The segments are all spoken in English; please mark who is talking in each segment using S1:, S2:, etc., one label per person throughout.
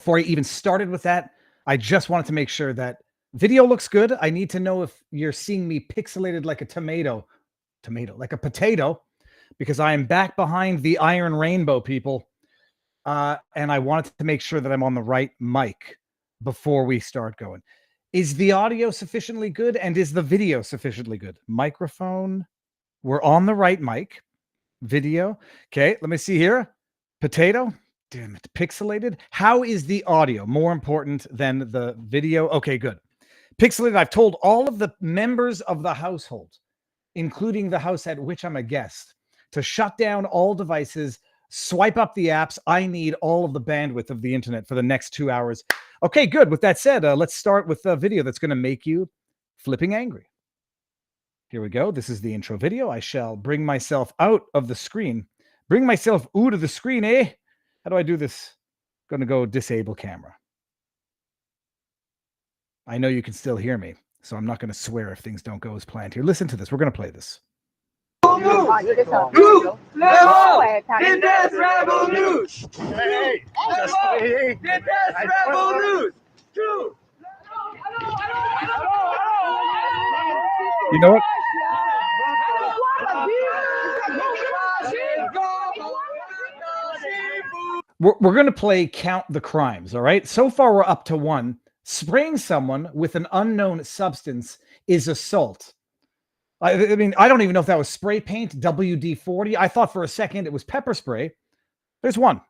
S1: Before I even started with that, I just wanted to make sure that video looks good. I need to know if you're seeing me pixelated like a tomato, like a potato, because I am back behind the iron rainbow, people. And I wanted to make sure that I'm on the right mic before we start going. Is the audio sufficiently good? And is the video sufficiently good? Microphone. We're on the right mic. Video. Okay, let me see here. Potato. Damn it. Pixelated. How is the audio more important than the video? Okay, good. Pixelated. I've told all of the members of the household, including the house at which I'm a guest, to shut down all devices, swipe up the apps. I need all of the bandwidth of the internet for the next 2 hours. Okay, good. With that said, let's start with a video that's going to make you flipping angry. Here we go. This is the intro video. I shall bring myself out of the screen. Bring myself out of the screen, eh? How do I do this? Going to go disable camera. I know you can still hear me, so I'm not going to swear if things don't go as planned here. Listen to this. We're going to play this. You know what? We're going to play Count the Crimes, all right? So far, we're up to 1. Spraying someone with an unknown substance is assault. I mean, I don't even know if that was spray paint, WD-40. I thought for a second it was pepper spray. There's 1.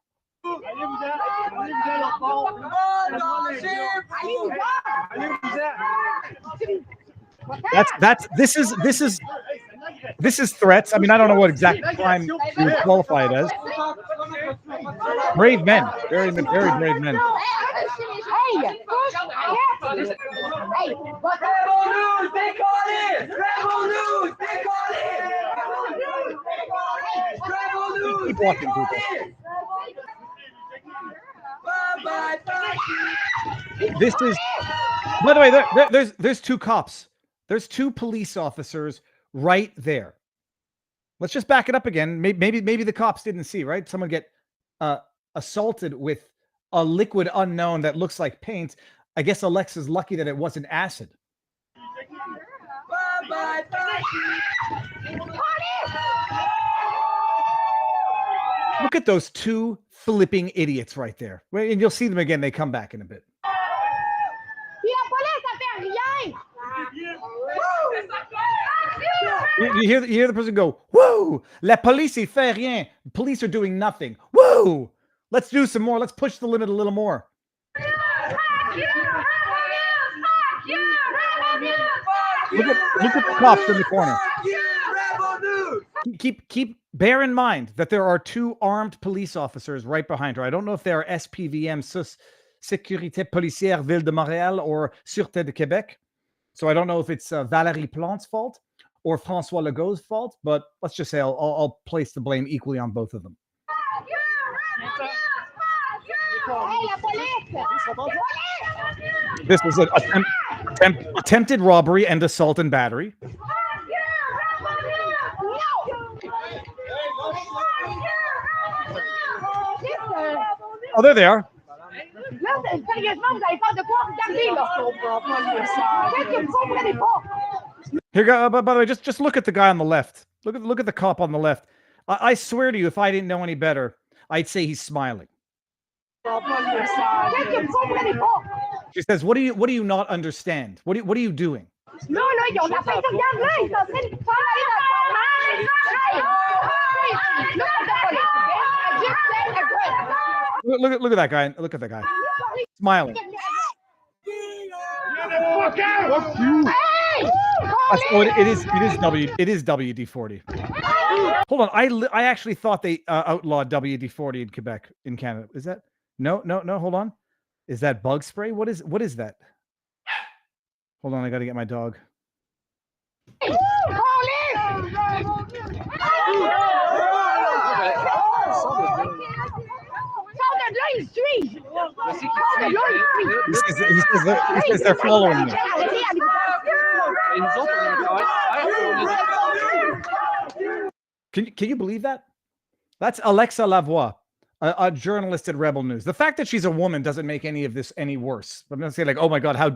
S1: This is threats. I mean, I don't know what exact crime you would qualify it as. Brave men, very brave men. Keep walking, people. This is, by the way, there's 2 cops. There's 2 police officers right there. Let's just back it up again. Maybe the cops didn't see, right? Someone get assaulted with a liquid unknown that looks like paint. I guess Alexa's lucky that it wasn't acid. Look at those 2 flipping idiots right there. And you'll see them again. They come back in a bit. You hear the person go, woo! La police fait rien. Police are doing nothing. Woo! Let's do some more. Let's push the limit a little more. Look at the cops in the corner. Bear in mind that there are 2 armed police officers right behind her. I don't know if they are SPVM, Sécurité Policière Ville de Montréal, or Sûreté de Québec. So I don't know if it's Valérie Plante's fault or François Legault's fault, but let's just say I'll place the blame equally on both of them. This is an attempted robbery and assault and battery. Oh, there they are. Here, by the way, just look at the guy on the left. Look at the cop on the left. I swear to you, if I didn't know any better, I'd say he's smiling. She says, "What do you not understand? What are you doing?" No, on a pas été Look at that guy. Look at that guy. Smiling. Oh, it is WD-40. Hold on. I actually thought they outlawed WD-40 in Quebec, in Canada. Is that? No. Hold on. Is that bug spray? What is that? Hold on. I got to get my dog. He says they're following me. Can you believe that? That's Alexa Lavoie. a journalist at Rebel News. The fact that she's a woman doesn't make any of this any worse. I'm going to say like, oh my God, how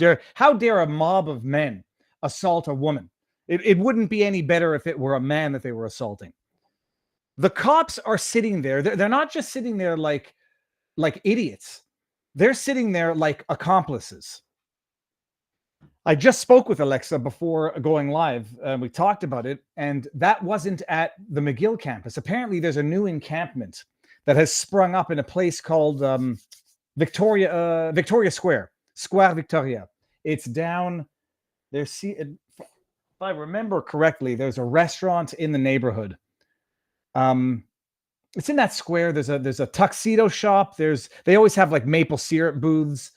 S1: dare a mob of men assault a woman? It wouldn't be any better if it were a man that they were assaulting. The cops are sitting there. They're not just sitting there like idiots. They're sitting there like accomplices. I just spoke with Alexa before going live. We talked about it, and that wasn't at the McGill campus. Apparently, there's a new encampment that has sprung up in a place called Victoria Square, Square Victoria. It's down there. If I remember correctly, there's a restaurant in the neighborhood. It's in that square. There's a tuxedo shop. They always have like maple syrup booths.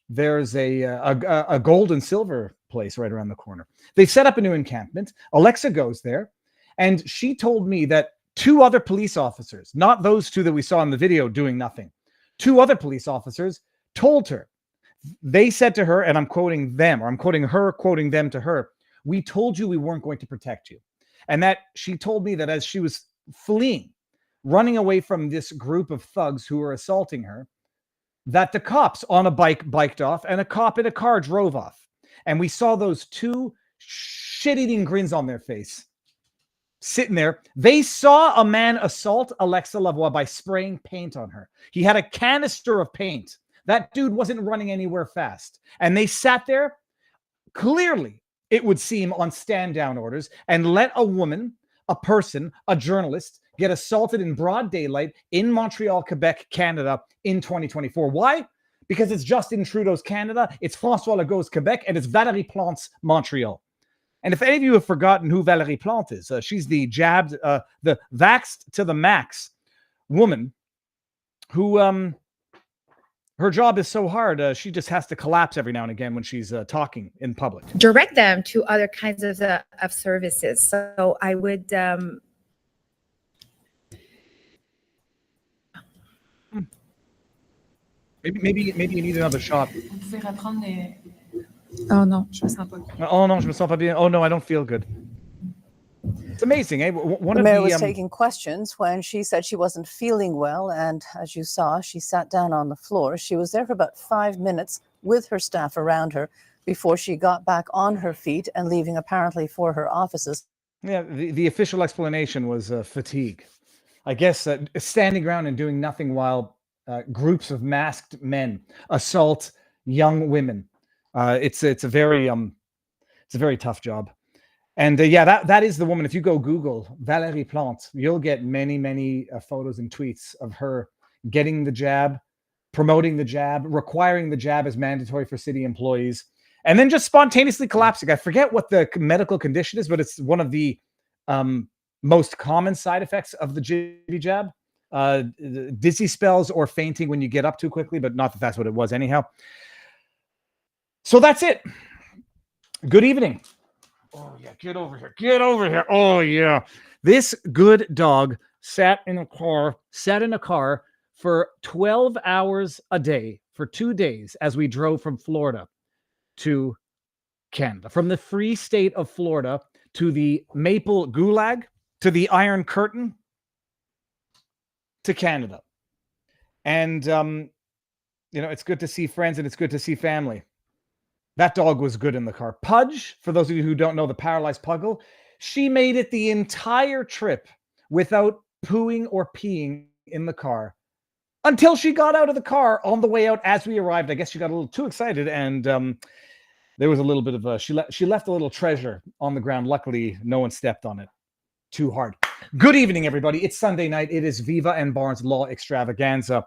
S1: There's a gold and silver place right around the corner. They set up a new encampment. Alexa goes there, and she told me that 2 other police officers, not those 2 that we saw in the video doing nothing, 2 other police officers told her, they said to her, and I'm quoting them, or I'm quoting her, quoting them to her, "We told you we weren't going to protect you." And that she told me that as she was fleeing, running away from this group of thugs who were assaulting her, that the cops on a bike biked off and a cop in a car drove off. And we saw those 2 shit-eating grins on their face sitting there. They saw a man assault Alexa Lavoie by spraying paint on her. He had a canister of paint. That dude wasn't running anywhere fast. And they sat there, clearly, it would seem, on stand-down orders, and let a woman, a person, a journalist, get assaulted in broad daylight in Montreal, Quebec, Canada in 2024. Why? Because it's Justin Trudeau's Canada, it's François Legault's Quebec, and it's Valérie Plante's Montreal. And if any of you have forgotten who Valérie Plante is, she's the jabbed, the vaxxed to the max woman who, her job is so hard, she just has to collapse every now and again when she's talking in public.
S2: Direct them to other kinds of services. So I would...
S1: Maybe you need another shot.
S2: Oh non, je me sens pas bien.
S1: Oh non, je me sens pas bien. Oh no, I don't feel good. It's amazing, eh?
S3: The mayor was taking questions when she said she wasn't feeling well, and as you saw, she sat down on the floor. She was there for about 5 minutes with her staff around her before she got back on her feet and leaving apparently for her offices.
S1: Yeah, the official explanation was fatigue. I guess standing around and doing nothing while groups of masked men assault young women. It's a very tough job. And yeah, that is the woman. If you go Google Valérie Plante, you'll get many photos and tweets of her getting the jab, promoting the jab, requiring the jab as mandatory for city employees, and then just spontaneously collapsing. I forget what the medical condition is, but it's one of the most common side effects of the jibby jab. Dizzy spells or fainting when you get up too quickly, but not that that's what it was anyhow. So that's it. Good evening. Oh yeah, get over here. Oh yeah. This good dog sat in a car for 12 hours a day for 2 days as we drove from Florida to Canada, from the free state of Florida to the Maple Gulag, to the Iron Curtain, to Canada. And, it's good to see friends and it's good to see family. That dog was good in the car. Pudge, for those of you who don't know the paralyzed puggle, she made it the entire trip without pooing or peeing in the car until she got out of the car on the way out as we arrived. I guess she got a little too excited, and there was a little bit of she left a little treasure on the ground. Luckily, no one stepped on it too hard. Good evening, everybody. It's Sunday night. It is Viva and Barnes Law Extravaganza.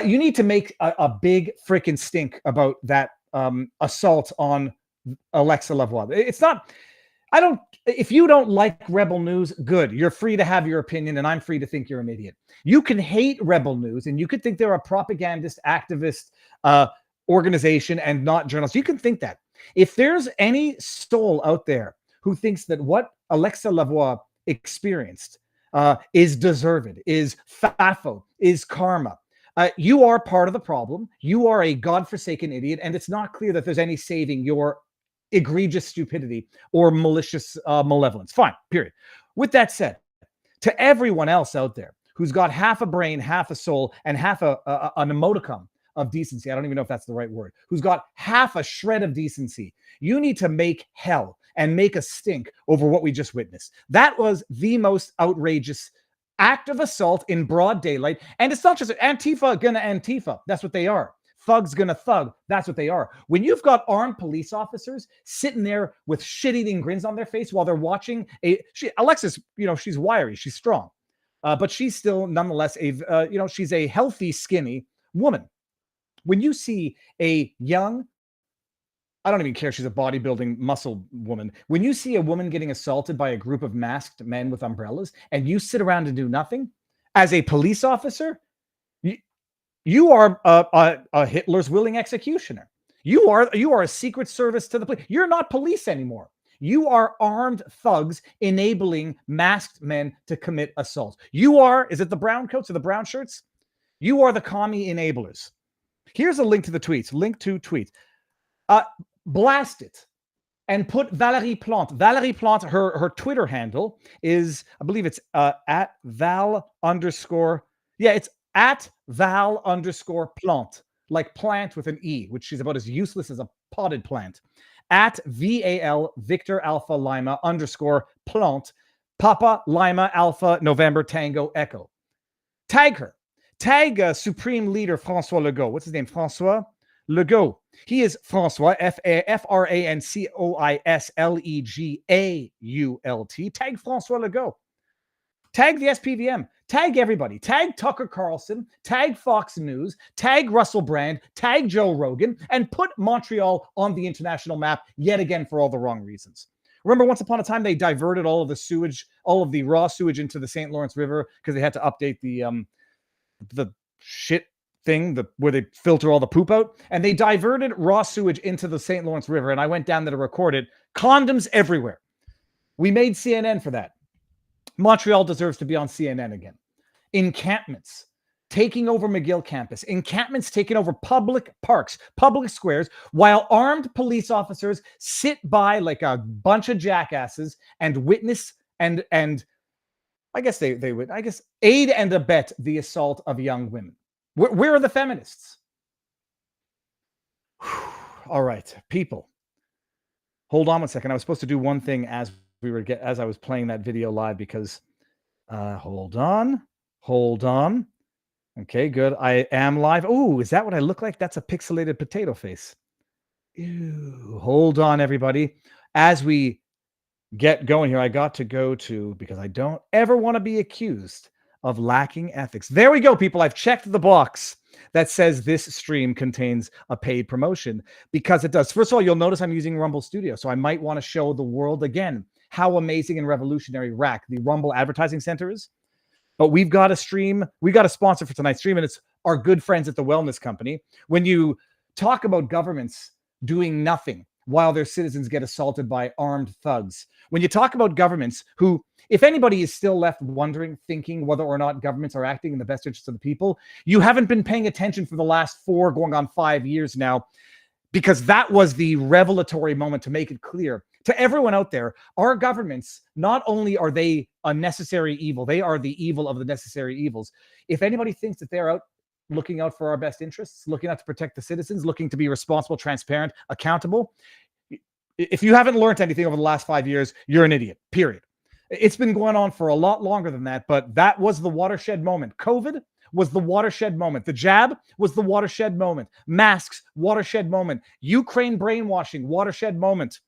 S1: You need to make a big freaking stink about that assault on Alexa Lavoie. It's not, if you don't like Rebel News, good. You're free to have your opinion, and I'm free to think you're an idiot. You can hate Rebel News, and you could think they're a propagandist, activist organization and not journalists. You can think that. If there's any soul out there who thinks that what Alexa Lavoie experienced is deserved, is FAFO, is karma, you are part of the problem. You are a godforsaken idiot, and it's not clear that there's any saving your egregious stupidity or malicious malevolence. Fine, period. With that said, to everyone else out there who's got half a brain, half a soul, and half an emoticon of decency. I don't even know if that's the right word. Who's got half a shred of decency. You need to make hell and make a stink over what we just witnessed. That was the most outrageous act of assault in broad daylight. And it's not just Antifa gonna Antifa. That's what they are. Thugs gonna thug. That's what they are. When you've got armed police officers sitting there with shit-eating grins on their face while they're watching Alexis, she's wiry, she's strong, but she's still nonetheless she's a healthy, skinny woman. When you see a young, I don't even care, she's a bodybuilding muscle woman. When you see a woman getting assaulted by a group of masked men with umbrellas and you sit around and do nothing, as a police officer, you are a Hitler's willing executioner. You are a secret service to the police. You're not police anymore. You are armed thugs enabling masked men to commit assaults. You are, is it the brown coats or the brown shirts? You are the commie enablers. Here's a link to the tweets. Link to tweets. Blast it and put Valérie Plante. Valérie Plante, her Twitter handle is, I believe it's at Val _. Yeah, it's at Val _Plante, like plant with an E, which she's about as useless as a potted plant. At VAL Victor Alpha Lima _Plante, Papa Lima Alpha November Tango Echo. Tag her. Tag Supreme Leader François Legault. What's his name? François Legault. He is François, FRANCOISLEGAULT. Tag François Legault. Tag the SPVM. Tag everybody. Tag Tucker Carlson. Tag Fox News. Tag Russell Brand. Tag Joe Rogan. And put Montreal on the international map yet again for all the wrong reasons. Remember, once upon a time, they diverted all of the sewage, all of the raw sewage into the St. Lawrence River because they had to update the shit thing, where they filter all the poop out, and they diverted raw sewage into the St. Lawrence River, and I went down there to record it. Condoms everywhere. We made CNN for that. Montreal deserves to be on CNN again. Encampments taking over McGill campus. Encampments taking over public parks, public squares, while armed police officers sit by like a bunch of jackasses and witness and I guess they would, aid and abet the assault of young women. Where are the feminists? All right, people. Hold on one second. I was supposed to do one thing as I was playing that video live because hold on. Okay, good. I am live. Oh, is that what I look like? That's a pixelated potato face. Ew. Hold on, everybody. As we get going here, I got to go to, because I don't ever want to be accused of lacking ethics. There we go, people. I've checked the box that says this stream contains a paid promotion, because it does. First of all, you'll notice I'm using Rumble Studio, so I might want to show the world again how amazing and revolutionary RAC, the Rumble Advertising Center, is. But we've got a stream. We got a sponsor for tonight's stream, and it's our good friends at the Wellness Company. When you talk about governments doing nothing while their citizens get assaulted by armed thugs, when you talk about governments who, if anybody is still left wondering, thinking whether or not governments are acting in the best interest of the people, you haven't been paying attention for the last 4 going on 5 years now, because that was the revelatory moment to make it clear to everyone out there. Our governments, not only are they a necessary evil, they are the evil of the necessary evils. If anybody thinks that they're out looking out for our best interests, looking out to protect the citizens, looking to be responsible, transparent, accountable, if you haven't learned anything over the last 5 years, you're an idiot, period. It's been going on for a lot longer than that, but that was the watershed moment. COVID was the watershed moment. The jab was the watershed moment. Masks, watershed moment. Ukraine brainwashing, watershed moment.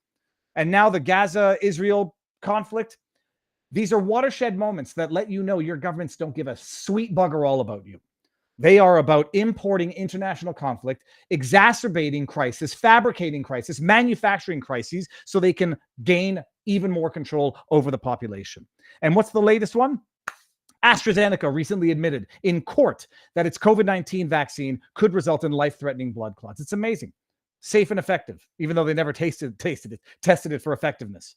S1: And now the Gaza-Israel conflict. These are watershed moments that let you know your governments don't give a sweet bugger all about you. They are about importing international conflict, exacerbating crisis, fabricating crisis, manufacturing crises so they can gain even more control over the population. And what's the latest one? AstraZeneca recently admitted in court that its COVID-19 vaccine could result in life-threatening blood clots. It's amazing. Safe and effective, even though they never tested it for effectiveness.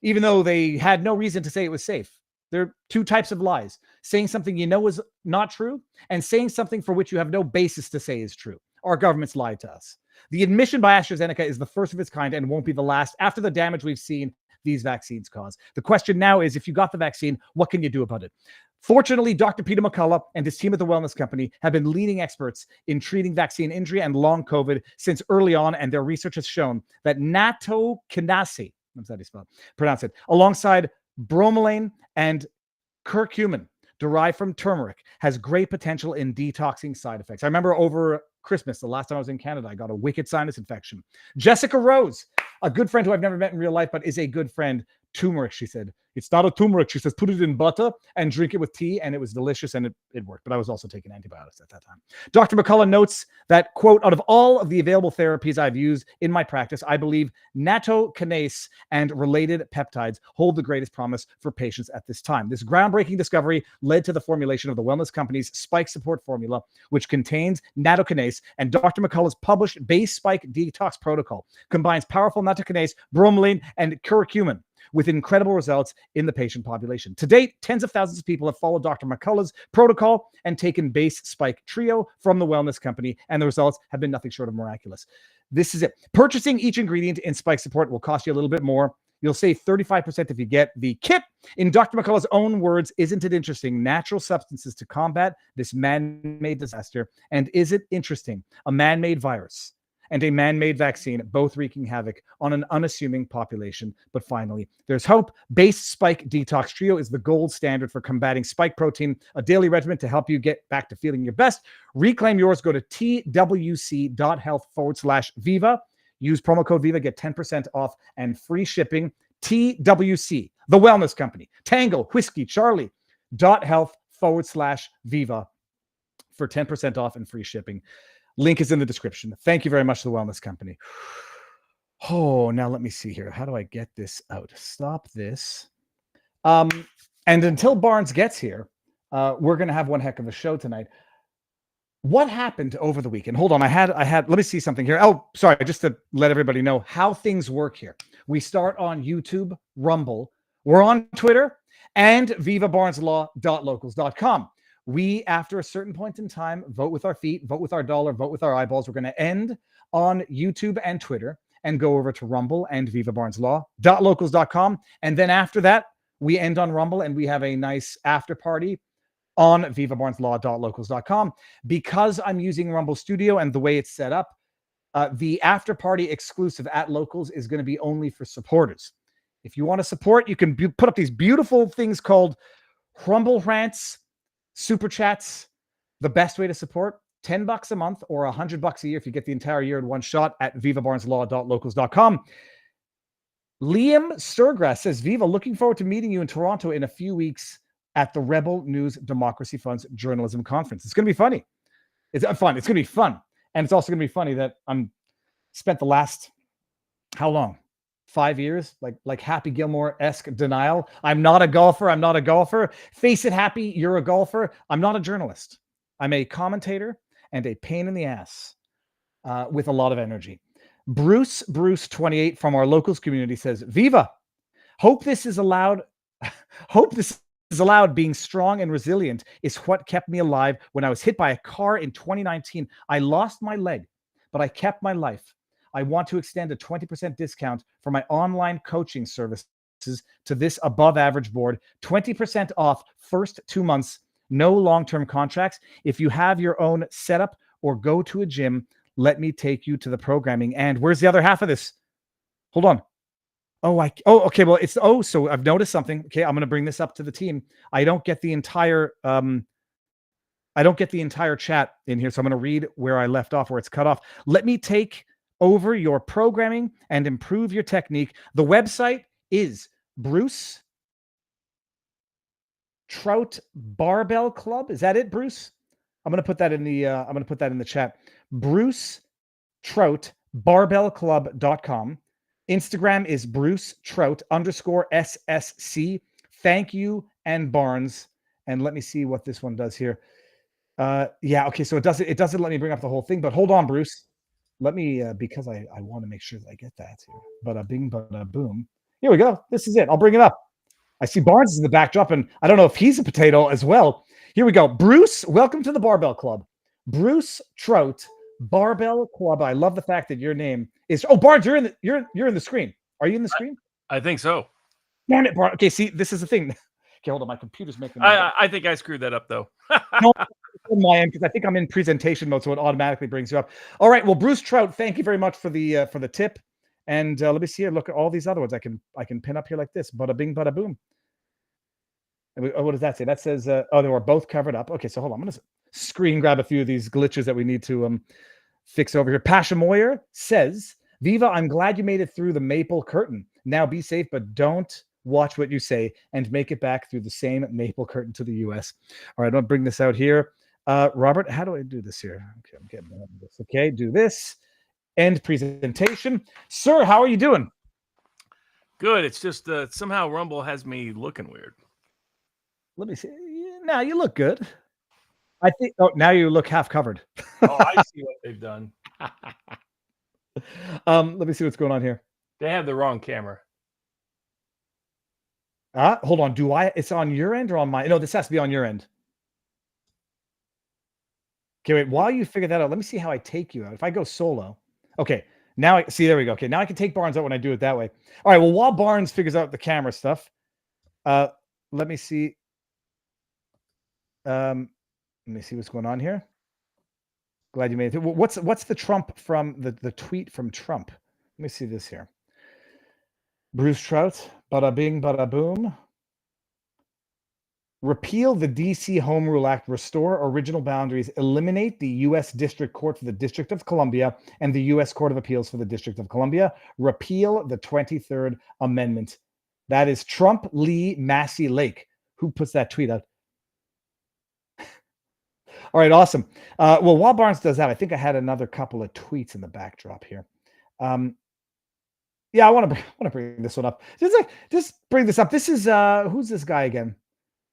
S1: Even though they had no reason to say it was safe. There are 2 types of lies: saying something you know is not true, and saying something for which you have no basis to say is true. Our governments lied to us. The admission by AstraZeneca is the first of its kind and won't be the last after the damage we've seen these vaccines cause. The question now is, if you got the vaccine, what can you do about it? Fortunately, Dr. Peter McCullough and his team at the Wellness Company have been leading experts in treating vaccine injury and long COVID since early on, and their research has shown that nattokinase, that's how you pronounce it, alongside bromelain and curcumin, derived from turmeric, has great potential in detoxing side effects. I remember over Christmas, the last time I was in Canada, I got a wicked sinus infection. Jessica Rose, a good friend who I've never met in real life, but is a good friend. Turmeric, she said. It's not a turmeric. She says, put it in butter and drink it with tea. And it was delicious and it worked. But I was also taking antibiotics at that time. Dr. McCullough notes that, quote, out of all of the available therapies I've used in my practice, I believe nattokinase and related peptides hold the greatest promise for patients at this time. This groundbreaking discovery led to the formulation of the Wellness Company's Spike Support Formula, which contains nattokinase, and Dr. McCullough's published base spike detox protocol combines powerful nattokinase, bromelain, and curcumin with incredible results in the patient population. To date, tens of thousands of people have followed Dr. McCullough's protocol and taken base spike trio from the Wellness Company, and the results have been nothing short of miraculous. This is it. Purchasing each ingredient in Spike Support will cost you a little bit more. You'll save 35% if you get the kit. In Dr. McCullough's own words, isn't it interesting? Natural substances to combat this man-made disaster. And is it interesting? A man-made virus and a man-made vaccine, both wreaking havoc on an unassuming population. But finally, there's hope. Base Spike Detox Trio is the gold standard for combating spike protein, a daily regimen to help you get back to feeling your best. Reclaim yours. Go to twc.health/Viva. Use promo code Viva, get 10% off and free shipping. TWC, the Wellness Company, Tango, Whiskey, Charlie, .health/Viva for 10% off and free shipping. Link is in the description. Thank you very much to the Wellness Company. Oh, now let me see here. How do I get this out? Stop this. And until Barnes gets here, we're going to have one heck of a show tonight. What happened over the weekend? Hold on. I had, let me see something here. Oh, sorry. Just to let everybody know how things work here. We start on YouTube, Rumble. We're on Twitter and vivabarneslaw.locals.com. We, after a certain point in time, vote with our feet, vote with our dollar, vote with our eyeballs. We're going to end on YouTube and Twitter and go over to Rumble and vivabarneslaw.locals.com. And then after that, we end on Rumble and we have a nice after party on vivabarneslaw.locals.com. Because I'm using Rumble Studio and the way it's set up, the after party exclusive at Locals is going to be only for supporters. If you want to support, you can put up these beautiful things called Rumble Rants, Super Chats. The best way to support, $10 a month or $100 a year if you get the entire year in one shot at vivabarneslaw.locals.com. Liam Sturgrass says, Viva, looking forward to meeting you in Toronto in a few weeks at the Rebel News Democracy Fund's Journalism Conference. It's going to be funny. It's fun. It's going to be fun. And it's also going to be funny that I'm spent the last, how long? 5 years? Like Happy Gilmore-esque denial. I'm not a golfer. I'm not a golfer. Face it, Happy, you're a golfer. I'm not a journalist. I'm a commentator and a pain in the ass with a lot of energy. Bruce 28 from our Locals community says, Viva, hope this is allowed. Hope this is allowed. Being strong and resilient is what kept me alive when I was hit by a car in 2019. I lost my leg, but I kept my life. I want to extend a 20% discount for my online coaching services to this above average board. 20% off first 2 months, no long-term contracts. If you have your own setup or go to a gym, let me take you to the programming. And where's the other half of this? Hold on. Okay. Well, so I've noticed something. Okay. I'm going to bring this up to the team. I don't get the entire chat in here. So I'm going to read where I left off, where it's cut off. Let me take over your programming and improve your technique. The website is Bruce Trout Barbell Club. Is that it, Bruce? I'm going to put that in the chat. Bruce Trout barbellclub.com. Instagram is Bruce Trout _SSC. Thank you and Barnes. And let me see what this one does here. Yeah, okay, so it doesn't let me bring up the whole thing, but hold on, Bruce. Let me, because I want to make sure that I get that here. Bada bing, bada boom. Here we go. This is it. I'll bring it up. I see Barnes is in the backdrop, and I don't know if he's a potato as well. Here we go. Bruce, welcome to the Barbell Club. Bruce Trout Barbell Club. I love the fact that your name is. Oh, Barnes, you're in the screen. Are you in the screen?
S4: I think so.
S1: Damn it, Bart. Okay, see, this is the thing. Okay, hold on. My computer's making.
S4: I think I screwed that up though.
S1: No, on my end, because I think I'm in presentation mode, so it automatically brings you up. All right. Well, Bruce Trout, thank you very much for the tip. And let me see here. Look at all these other ones. I can pin up here like this. Bada bing, bada boom. And what does that say? That says, oh, they were both covered up. Okay, so hold on. I'm gonna screen grab a few of these glitches that we need to fix over here. Pasha Moyer says, Viva, I'm glad you made it through the maple curtain. Now be safe, but don't watch what you say and make it back through the same maple curtain to the US. All right, I'll bring this out here. Robert, how do I do this here? Okay, I'm getting this. Okay, do this. End presentation. Sir, how are you doing?
S4: Good. It's just somehow Rumble has me looking weird.
S1: Let me see. Now you look good. I think. Oh, now you look half covered.
S4: Oh, I see what they've done.
S1: Let me see what's going on here.
S4: They have the wrong camera.
S1: Hold on. Do I? It's on your end or on my? No, this has to be on your end. Okay, wait. While you figure that out, let me see how I take you out. If I go solo, okay. Now I see. There we go. Okay, now I can take Barnes out when I do it that way. All right. Well, while Barnes figures out the camera stuff, let me see. Let me see what's going on here. Glad you made it. What's the Trump from the tweet from Trump? Let me see this here. Bruce Trout, bada bing, bada boom. Repeal the DC Home Rule Act, restore original boundaries, eliminate the U.S. District Court for the District of Columbia and the U.S. Court of Appeals for the District of Columbia. Repeal the 23rd Amendment. That is Trump, Lee, Massey, Lake. Who puts that tweet out? All right, awesome. Well, while Barnes does that, I think I had another couple of tweets in the backdrop here. Yeah, I want to bring this one up. Just bring this up. This is who's this guy again?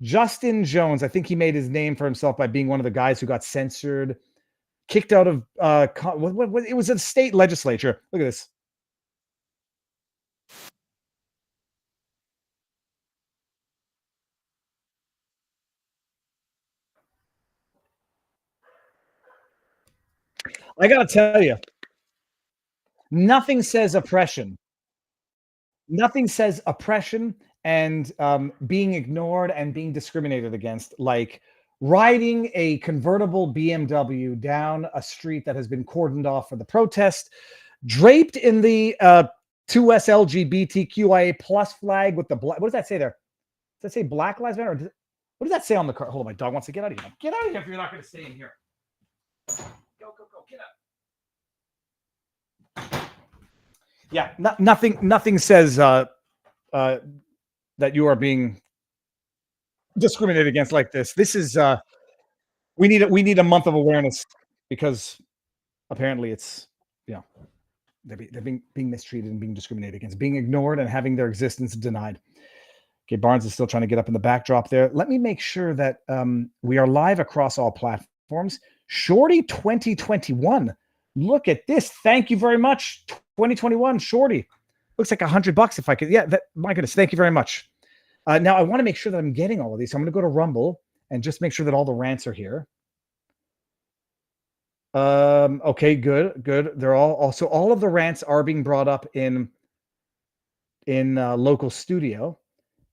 S1: Justin Jones. I think he made his name for himself by being one of the guys who got censored, kicked out of it was a state legislature. Look at this. I gotta tell you, nothing says oppression. Nothing says oppression and being ignored and being discriminated against like riding a convertible BMW down a street that has been cordoned off for the protest, draped in the 2S LGBTQIA plus flag with the black. What does that say there? Does that say Black Lives Matter? Or what does that say on the car? Hold on, my dog wants to get out of here. Get out of here if you're not going to stay in here. Go, get out. Yeah, nothing says that you are being discriminated against like this. This is we need a month of awareness because apparently it's they're being mistreated and being discriminated against, being ignored and having their existence denied. Okay, Barnes is still trying to get up in the backdrop there. Let me make sure that we are live across all platforms. Shorty 2021. Look at this. Thank you very much. 2021 Shorty. Looks like $100 if I could. Yeah, my goodness. Thank you very much. Now I want to make sure that I'm getting all of these. So I'm going to go to Rumble and just make sure that all the rants are here. Okay, good. They're all of the rants are being brought up in local studio.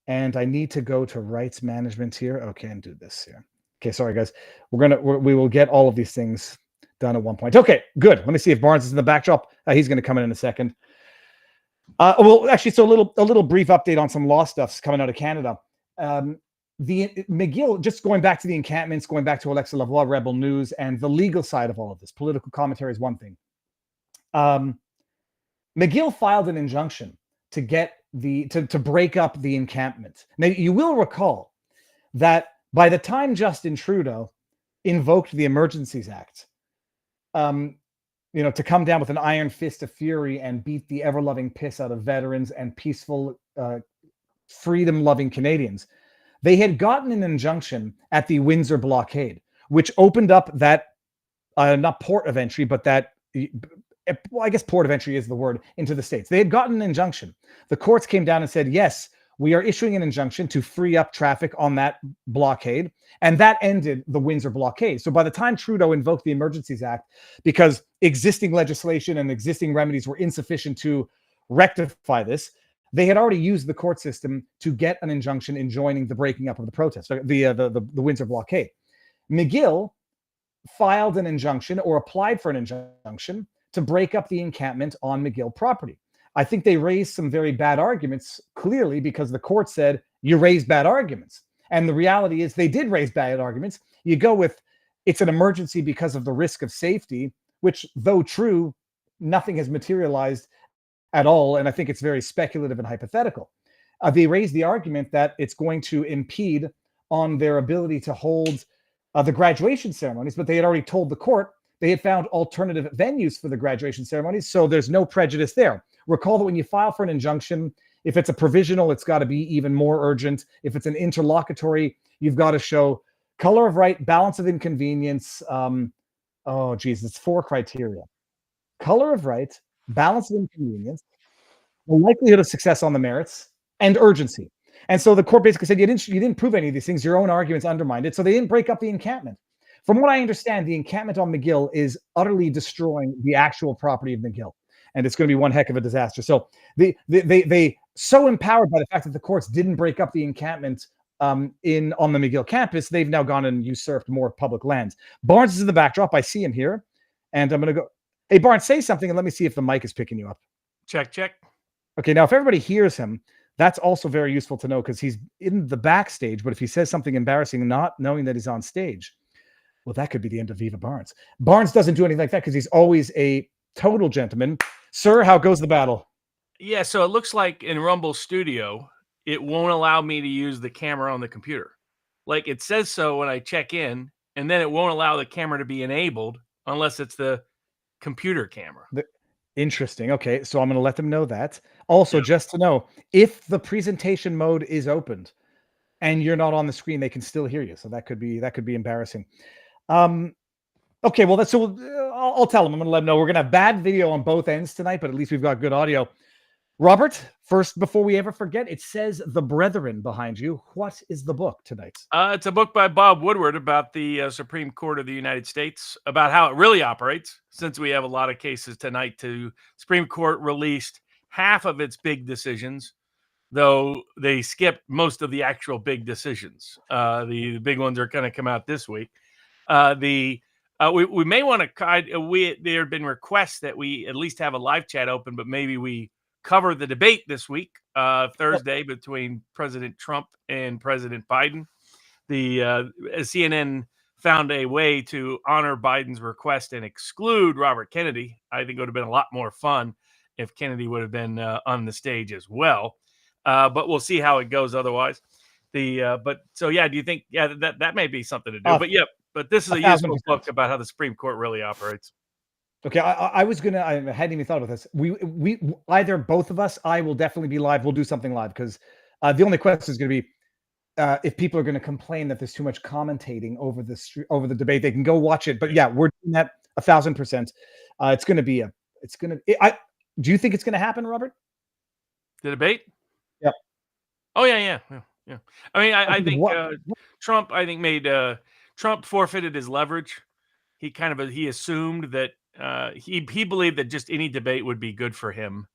S1: And I need to go to rights management here. Okay, and do this here. Okay, sorry guys. We will get all of these things done at one point. Okay, good. Let me see if Barnes is in the backdrop. He's going to come in a second. Well, actually, so a little brief update on some law stuffs coming out of Canada. The McGill, just going back to the encampments, going back to Alexa Lavoie, Rebel News, and the legal side of all of this. Political commentary is one thing. McGill filed an injunction to get to break up the encampment. Now, you will recall that by the time Justin Trudeau invoked the Emergencies Act, to come down with an iron fist of fury and beat the ever-loving piss out of veterans and peaceful, freedom-loving Canadians, they had gotten an injunction at the Windsor blockade, which opened up that, not port of entry, but that, well, I guess port of entry is the word, into the States. They had gotten an injunction. The courts came down and said, yes, we are issuing an injunction to free up traffic on that blockade. And that ended the Windsor blockade. So by the time Trudeau invoked the Emergencies Act, because existing legislation and existing remedies were insufficient to rectify this, they had already used the court system to get an injunction enjoining the breaking up of the protest, the Windsor blockade. McGill filed an injunction or applied for an injunction to break up the encampment on McGill property. I think they raised some very bad arguments, clearly, because the court said, you raised bad arguments. And the reality is they did raise bad arguments. You go with, it's an emergency because of the risk of safety, which, though true, nothing has materialized at all. And I think it's very speculative and hypothetical. They raised the argument that it's going to impede on their ability to hold the graduation ceremonies, but they had already told the court they had found alternative venues for the graduation ceremonies, so there's no prejudice there. Recall that when you file for an injunction, if it's a provisional, it's got to be even more urgent. If it's an interlocutory, you've got to show color of right, balance of inconvenience. It's 4 criteria. Color of right, balance of inconvenience, the likelihood of success on the merits, and urgency. And so the court basically said, you didn't prove any of these things. Your own arguments undermined it. So they didn't break up the encampment. From what I understand, the encampment on McGill is utterly destroying the actual property of McGill. And it's going to be one heck of a disaster. So they so empowered by the fact that the courts didn't break up the encampment on the McGill campus, they've now gone and usurped more public lands. Barnes is in the backdrop. I see him here. And I'm going to go, hey, Barnes, say something and let me see if the mic is picking you up.
S4: Check, check.
S1: Okay, now if everybody hears him, that's also very useful to know because he's in the backstage. But if he says something embarrassing, not knowing that he's on stage, well, that could be the end of Viva Barnes. Barnes doesn't do anything like that because he's always a total gentleman. Sir, how goes the battle?
S4: Yeah, so it looks like in Rumble Studio, it won't allow me to use the camera on the computer. Like it says so when I check in, and then it won't allow the camera to be enabled unless it's the computer camera.
S1: Interesting. Okay, so I'm going to let them know that. Also, just to know, if the presentation mode is opened and you're not on the screen, they can still hear you. So that could be embarrassing. Okay, well, I'll tell them. I'm going to let them know we're going to have bad video on both ends tonight, but at least we've got good audio. Robert, first, before we ever forget, it says The Brethren behind you. What is the book tonight?
S4: It's a book by Bob Woodward about the Supreme Court of the United States, about how it really operates, since we have a lot of cases tonight. Supreme Court released half of its big decisions, though they skipped most of the actual big decisions. The big ones are going to come out this week. We may want to there have been requests that we at least have a live chat open, but maybe we cover the debate this week, Thursday, between President Trump and President Biden. The CNN found a way to honor Biden's request and exclude Robert Kennedy. I think it would have been a lot more fun if Kennedy would have been on the stage as well. But we'll see how it goes otherwise. Do you think that may be something to do? But this is a useful book about how the Supreme Court really operates.
S1: Okay, I hadn't even thought about this. We either both of us, I will definitely be live. We'll do something live because the only question is going to be if people are going to complain that there's too much commentating over the debate. They can go watch it. But yeah, we're doing that 1,000%. It's going to be do you think it's going to happen, Robert?
S4: The debate?
S1: Yeah.
S4: Oh yeah. I mean, I think Trump. I think made Trump forfeited his leverage. He assumed that he believed that just any debate would be good for him.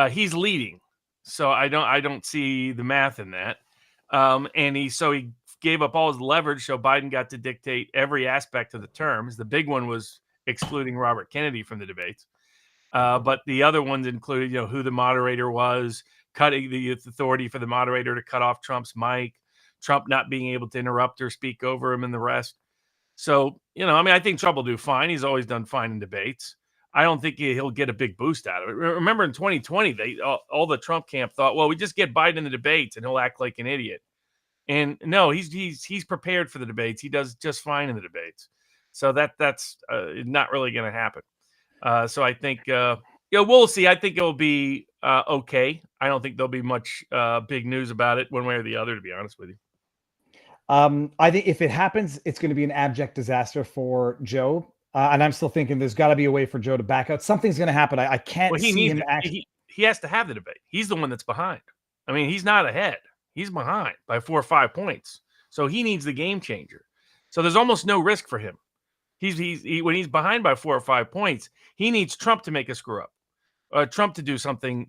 S4: He's leading, so I don't see the math in that. And he gave up all his leverage, so Biden got to dictate every aspect of the terms. The big one was excluding Robert Kennedy from the debates, but the other ones included, who the moderator was, cutting the authority for the moderator to cut off Trump's mic, Trump not being able to interrupt or speak over him, and the rest. So, I think Trump will do fine. He's always done fine in debates. I don't think he'll get a big boost out of it. Remember in 2020, all the Trump camp thought, well, we just get Biden in the debates and he'll act like an idiot. And no, he's prepared for the debates. He does just fine in the debates. So that's not really going to happen. So I think, we'll see. I think it'll be okay. I don't think there'll be much big news about it one way or the other, to be honest with you.
S1: I think if it happens, it's going to be an abject disaster for Joe. And I'm still thinking there's got to be a way for Joe to back out. Something's going to happen. I can't see him actually.
S4: He has to have the debate. He's the one that's behind. I mean, he's not ahead. He's behind by 4 or 5 points. So he needs the game changer. So there's almost no risk for him. When he's behind by 4 or 5 points, he needs Trump to make a screw up. Trump to do something,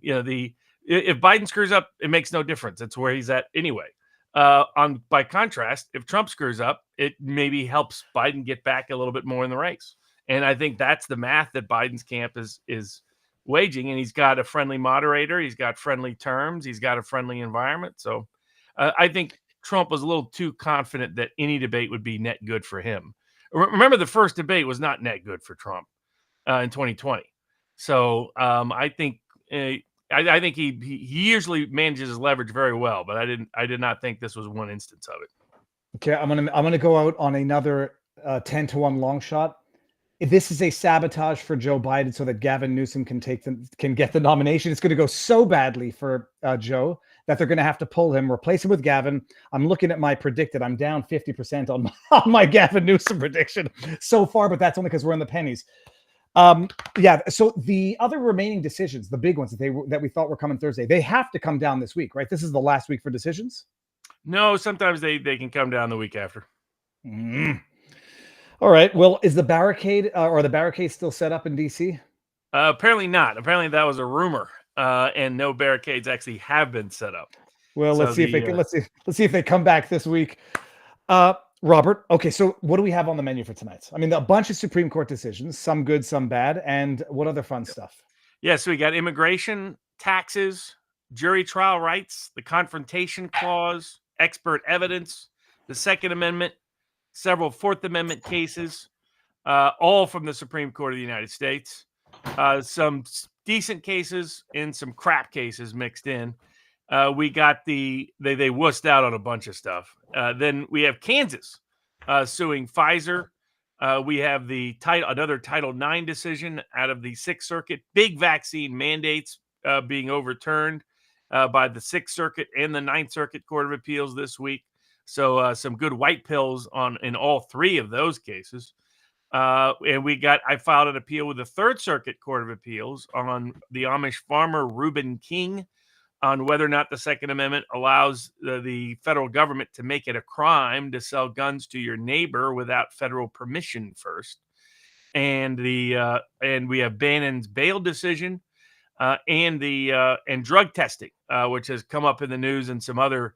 S4: if Biden screws up, it makes no difference. It's where he's at anyway. By contrast, if Trump screws up, it maybe helps Biden get back a little bit more in the race. And I think that's the math that Biden's camp is waging. And he's got a friendly moderator. He's got friendly terms. He's got a friendly environment. So I think Trump was a little too confident that any debate would be net good for him. Remember, the first debate was not net good for Trump in 2020. So I think I think he usually manages his leverage very well, but I did not think this was one instance of it.
S1: Okay, I'm gonna go out on another 10-1 long shot. If this is a sabotage for Joe Biden so that Gavin Newsom can get the nomination, it's going to go so badly for Joe that they're going to have to pull him, replace him with Gavin. I'm looking at my predicted. I'm down 50% on my Gavin Newsom prediction so far, but that's only because we're in the pennies. Yeah. So the other remaining decisions, the big ones that we thought were coming Thursday, they have to come down this week, right? This is the last week for decisions.
S4: No, sometimes they can come down the week after.
S1: All right. Well, is the barricade still set up in DC?
S4: Apparently not. Apparently that was a rumor, and no barricades actually have been set up.
S1: Well, let's see if they come back this week. Robert, okay, so what do we have on the menu for tonight? I mean, a bunch of Supreme Court decisions, some good, some bad, and what other fun stuff?
S4: Yeah, so we got immigration, taxes, jury trial rights, the confrontation clause, expert evidence, the Second Amendment, several Fourth Amendment cases, all from the Supreme Court of the United States. Some decent cases and some crap cases mixed in. We got they wussed out on a bunch of stuff. Then we have Kansas suing Pfizer. We have another Title IX decision out of the Sixth Circuit. Big vaccine mandates being overturned by the Sixth Circuit and the Ninth Circuit Court of Appeals this week. So some good white pills in all three of those cases. And I filed an appeal with the Third Circuit Court of Appeals on the Amish farmer Reuben King on whether or not the Second Amendment allows the federal government to make it a crime to sell guns to your neighbor without federal permission first. And we have Bannon's bail decision and drug testing, which has come up in the news in some other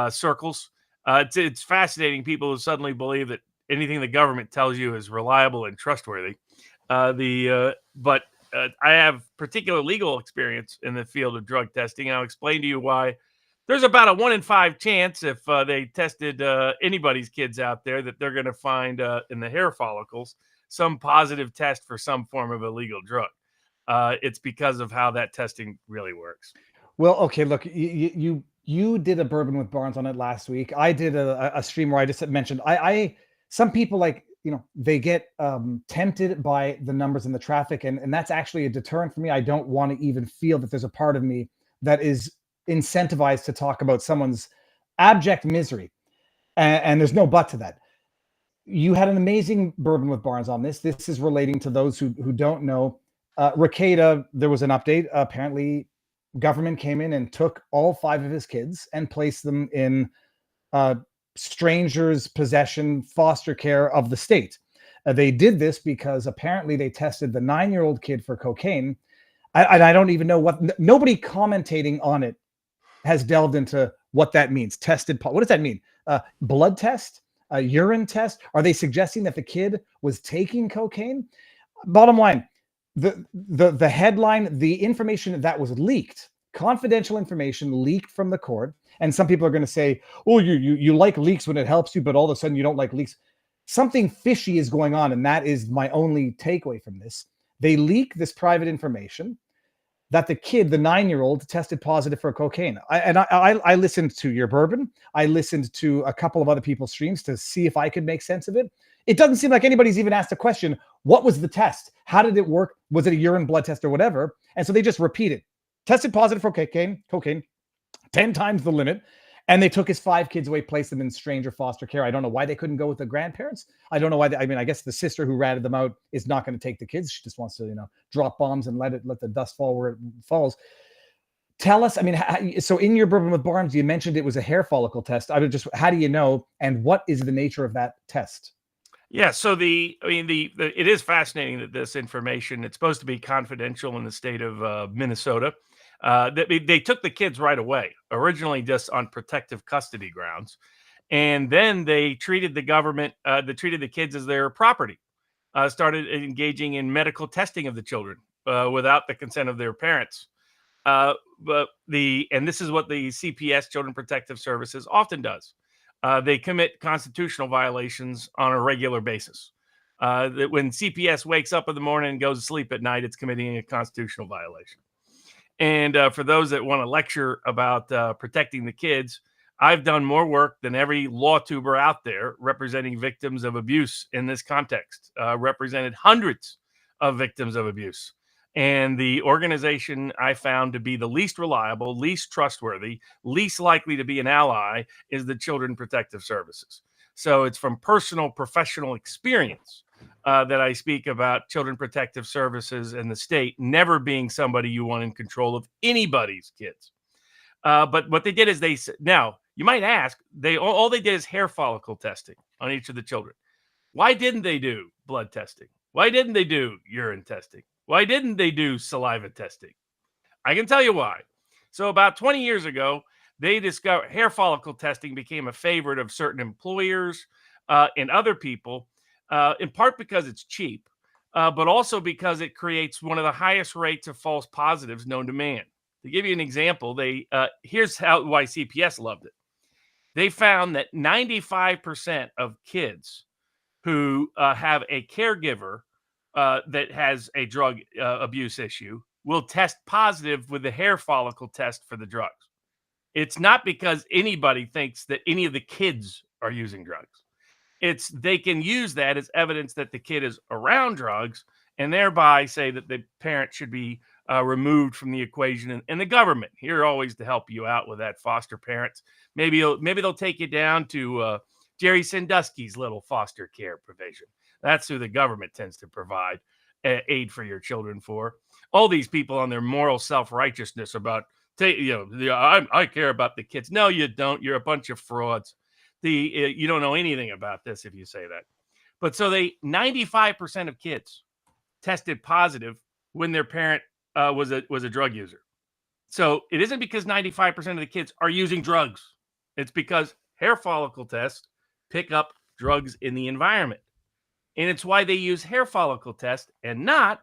S4: circles. It's fascinating. People who suddenly believe that anything the government tells you is reliable and trustworthy. But I have particular legal experience in the field of drug testing, and I'll explain to you why there's about a 1 in 5 chance if they tested anybody's kids out there that they're going to find in the hair follicles some positive test for some form of illegal drug. It's because of how that testing really works.
S1: Well, okay, look, you did a bourbon with Barnes on it last week. I did a stream where I just mentioned some people they get tempted by the numbers and the traffic, and that's actually a deterrent for me. I don't want to even feel that there's a part of me that is incentivized to talk about someone's abject misery, and there's no but to that. You had an amazing bourbon with Barnes on this. This is relating to those who don't know. Recada, there was an update. Apparently, government came in and took all 5 of his kids and placed them in strangers' possession foster care of the state. They did this because apparently they tested the 9-year-old kid for cocaine. I don't even know nobody commentating on it has delved into what that means. What does that mean? Blood test? A urine test? Are they suggesting that the kid was taking cocaine? Bottom line, the headline, the information that was leaked, confidential information leaked from the court. And some people are going to say, oh, you like leaks when it helps you, but all of a sudden you don't like leaks. Something fishy is going on, and that is my only takeaway from this. They leak this private information that the kid, the 9-year-old, tested positive for cocaine. I listened to your bourbon. I listened to a couple of other people's streams to see if I could make sense of it. It doesn't seem like anybody's even asked a question. What was the test? How did it work? Was it a urine blood test or whatever? And so they just repeated. Tested positive for cocaine, 10 times the limit. And they took his 5 kids away, placed them in stranger foster care. I don't know why they couldn't go with the grandparents. I don't know why. I guess the sister who ratted them out is not going to take the kids. She just wants to, drop bombs and let the dust fall where it falls. Tell us, so in your bourbon with Barnes, you mentioned it was a hair follicle test. How do you know? And what is the nature of that test?
S4: Yeah, so it is fascinating that this information, it's supposed to be confidential in the state of Minnesota. They took the kids right away, originally just on protective custody grounds. And then they treated the government, they treated the kids as their property, started engaging in medical testing of the children without the consent of their parents. And this is what the CPS, Children Protective Services, often does. They commit constitutional violations on a regular basis. That when CPS wakes up in the morning and goes to sleep at night, it's committing a constitutional violation. And for those that want to lecture about protecting the kids, I've done more work than every law tuber out there representing victims of abuse in this context, represented hundreds of victims of abuse. And the organization I found to be the least reliable, least trustworthy, least likely to be an ally is the Children Protective Services. So it's from personal professional experience that I speak about Children Protective Services and the state never being somebody you want in control of anybody's kids. But what they did is now you might ask, all they did is hair follicle testing on each of the children. Why didn't they do blood testing? Why didn't they do urine testing? Why didn't they do saliva testing? I can tell you why. So about 20 years ago, they discovered hair follicle testing became a favorite of certain employers and other people, in part because it's cheap, but also because it creates one of the highest rates of false positives known to man. To give you an example, here's why CPS loved it. They found that 95% of kids who have a caregiver that has a drug abuse issue will test positive with the hair follicle test for the drugs. It's not because anybody thinks that any of the kids are using drugs. They can use that as evidence that the kid is around drugs and thereby say that the parent should be removed from the equation. And the government here always to help you out with that, foster parents. Maybe they'll take you down to Jerry Sandusky's little foster care provision. That's who the government tends to provide aid for your children for. All these people on their moral self-righteousness about, I care about the kids. No, you don't. You're a bunch of frauds. You don't know anything about this if you say that. But so 95% of kids tested positive when their parent was a drug user. So it isn't because 95% of the kids are using drugs. It's because hair follicle tests pick up drugs in the environment. And it's why they use hair follicle test and not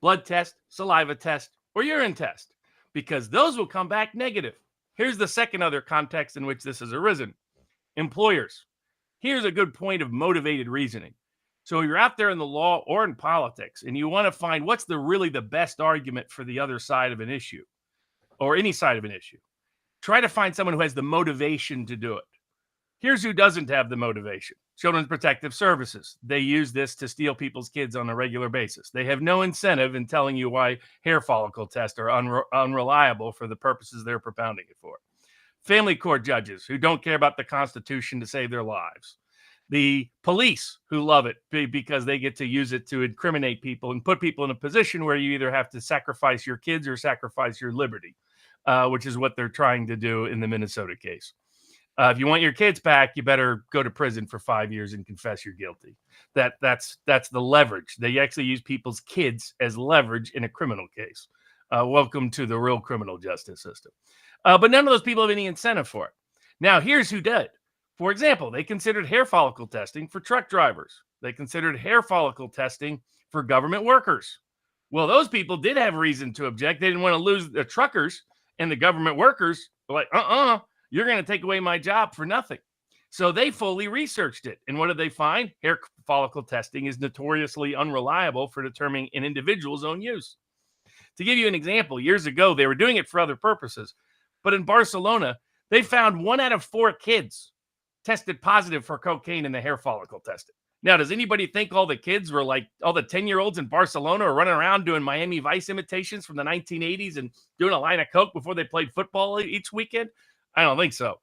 S4: blood test, saliva test, or urine test, because those will come back negative. Here's the second other context in which this has arisen. Employers. Here's a good point of motivated reasoning. So you're out there in the law or in politics, and you want to find what's really the best argument for the other side of an issue, or any side of an issue. Try to find someone who has the motivation to do it. Here's who doesn't have the motivation. Children's Protective Services. They use this to steal people's kids on a regular basis. They have no incentive in telling you why hair follicle tests are unreliable for the purposes they're propounding it for. Family court judges who don't care about the Constitution to save their lives. The police who love it because they get to use it to incriminate people and put people in a position where you either have to sacrifice your kids or sacrifice your liberty, which is what they're trying to do in the Minnesota case. If you want your kids back, you better go to prison for 5 years and confess you're guilty. That's the leverage. They actually use people's kids as leverage in a criminal case. Welcome to the real criminal justice system. But none of those people have any incentive for it. Now, here's who did. For example, they considered hair follicle testing for truck drivers. They considered hair follicle testing for government workers. Well, those people did have reason to object. They didn't want to lose the truckers, and the government workers were like, you're going to take away my job for nothing. So they fully researched it. And what did they find? Hair follicle testing is notoriously unreliable for determining an individual's own use. To give you an example, years ago, they were doing it for other purposes. But in Barcelona, they found 1 out of 4 kids tested positive for cocaine in the hair follicle testing. Now, does anybody think all the kids were like, all the 10-year-olds in Barcelona are running around doing Miami Vice imitations from the 1980s and doing a line of coke before they played football each weekend? I don't think so.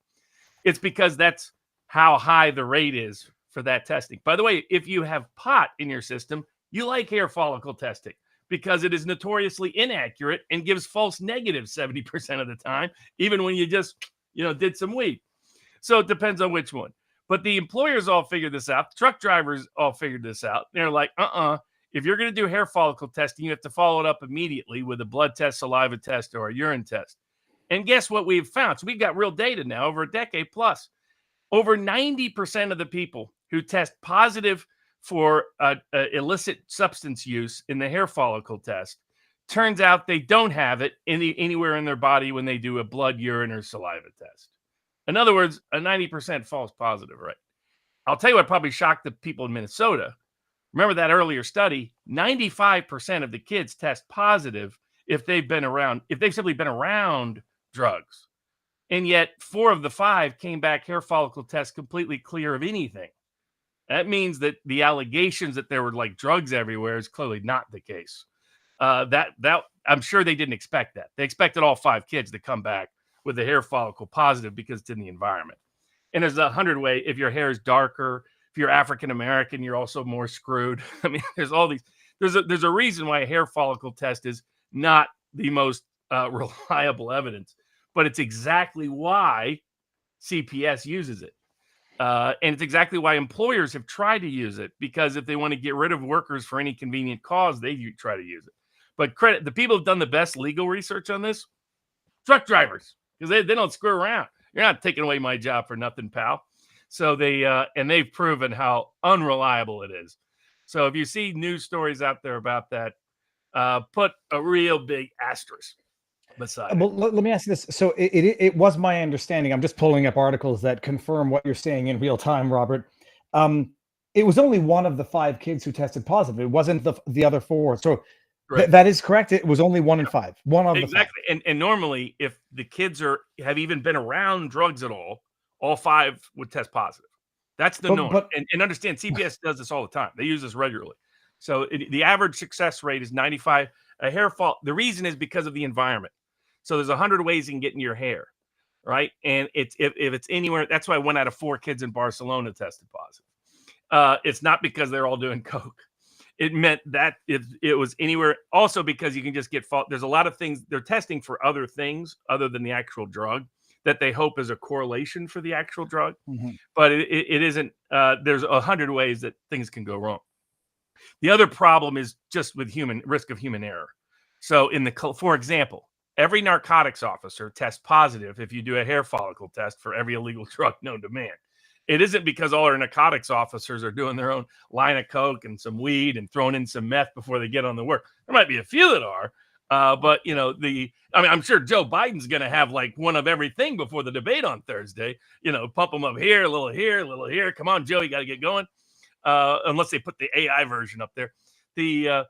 S4: It's because that's how high the rate is for that testing. By the way, if you have pot in your system, you like hair follicle testing because it is notoriously inaccurate and gives false negatives 70% of the time, even when you just, did some weed. So it depends on which one. But the employers all figured this out. The truck drivers all figured this out. They're like, if you're going to do hair follicle testing, you have to follow it up immediately with a blood test, saliva test, or a urine test. And guess what we've found? So we've got real data now over a decade plus. Over 90% of the people who test positive for illicit substance use in the hair follicle test, turns out they don't have it anywhere in their body when they do a blood, urine, or saliva test. In other words, a 90% false positive rate. I'll tell you what probably shocked the people in Minnesota. Remember that earlier study, 95% of the kids test positive if they've simply been around drugs. And yet 4 of the 5 came back hair follicle tests completely clear of anything. That means that the allegations that there were like drugs everywhere is clearly not the case. That I'm sure they didn't expect that. They expected all 5 kids to come back with the hair follicle positive because it's in the environment. And there's 100 ways. If your hair is darker, if you're African American, you're also more screwed. I mean, there's all these. There's a reason why a hair follicle test is not the most reliable evidence, but it's exactly why CPS uses it. And it's exactly why employers have tried to use it, because if they want to get rid of workers for any convenient cause, they try to use it. But credit the people who've done the best legal research on this, truck drivers, because they don't screw around. You're not taking away my job for nothing, pal. So they've proven how unreliable it is. So if you see news stories out there about that, put a real big asterisk beside
S1: Well, let me ask you this. So it was my understanding, I'm just pulling up articles that confirm what you're saying in real time, Robert. It was only one of the 5 kids who tested positive. It wasn't the other 4. So that is correct. It was only 1 in 5. One of
S4: exactly.
S1: The 5.
S4: And normally, if the kids have even been around drugs at all 5 would test positive. That's the norm. And understand, CPS does this all the time. They use this regularly. So the average success rate is 95. A hair fall. The reason is because of the environment. So there's 100 ways you can get in your hair, right? And if it's anywhere, that's why 1 out of 4 kids in Barcelona tested positive. It's not because they're all doing coke. It meant that if it was anywhere, also because you can just get there's a lot of things they're testing for, other things other than the actual drug that they hope is a correlation for the actual drug. Mm-hmm. But it isn't. There's 100 ways that things can go wrong. The other problem is just with risk of human error. So for example, every narcotics officer tests positive if you do a hair follicle test for every illegal drug known to man. It isn't because all our narcotics officers are doing their own line of coke and some weed and throwing in some meth before they get on the work. There might be a few that are, but I'm sure Joe Biden's going to have like one of everything before the debate on Thursday. Pump them up here, a little here, a little here. Come on, Joe, you got to get going. Unless they put the AI version up there. That's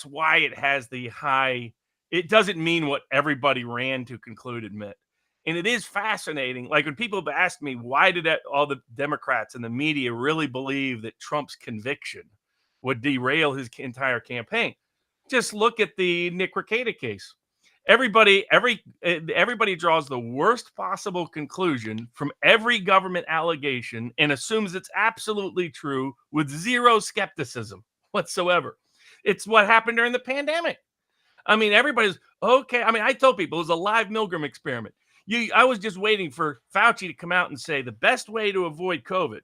S4: why it has the high. It doesn't mean what everybody ran to conclude and meant. And it is fascinating. Like when people have asked me, why did all the Democrats and the media really believe that Trump's conviction would derail his entire campaign? Just look at the Nick Rekieta case. Everybody draws the worst possible conclusion from every government allegation and assumes it's absolutely true with zero skepticism whatsoever. It's what happened during the pandemic. I mean, everybody's okay. I mean, I told people it was a live Milgram experiment. I was just waiting for Fauci to come out and say the best way to avoid COVID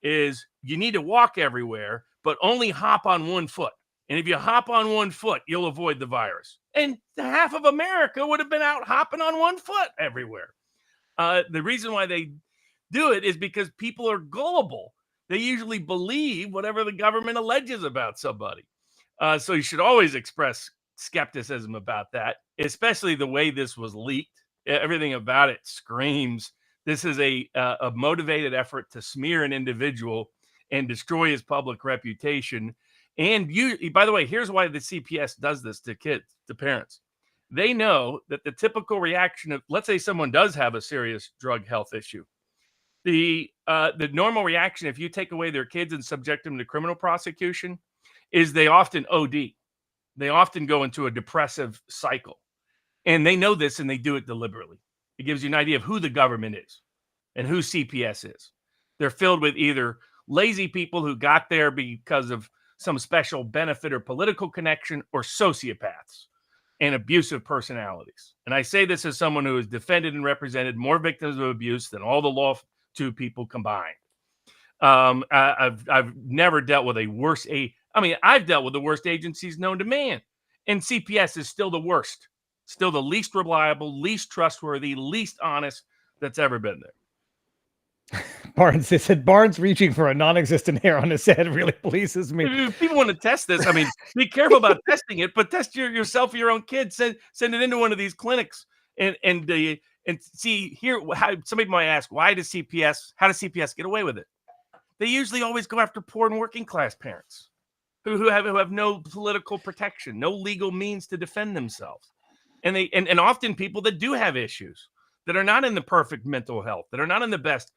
S4: is you need to walk everywhere, but only hop on 1 foot. And if you hop on 1 foot, you'll avoid the virus. And half of America would have been out hopping on 1 foot everywhere. The reason why they do it is because people are gullible. They usually believe whatever the government alleges about somebody. So you should always express skepticism about that, especially the way this was leaked. Everything about it screams this is a motivated effort to smear an individual and destroy his public reputation. And by the way, here's why the CPS does this to kids, to parents. They know that the typical reaction of, let's say someone does have a serious drug health issue. The normal reaction, if you take away their kids and subject them to criminal prosecution, is they often OD. They often go into a depressive cycle. And they know this and they do it deliberately. It gives you an idea of who the government is and who CPS is. They're filled with either lazy people who got there because of some special benefit or political connection, or sociopaths and abusive personalities. And I say this as someone who has defended and represented more victims of abuse than all the Law 2 people combined. I've never dealt with a worse I've dealt with the worst agencies known to man, and CPS is still the worst, still the least reliable, least trustworthy, least honest that's ever been there.
S1: Barnes, they said Barnes reaching for a non-existent hair on his head really pleases me.
S4: If people want to test this, be careful about testing it, but test yourself or your own kid. Send it into one of these clinics and see here. How somebody might ask, how does CPS get away with it? They usually always go after poor and working class parents who have no political protection, no legal means to defend themselves, and often people that do have issues, that are not in the perfect mental health, that are not in the best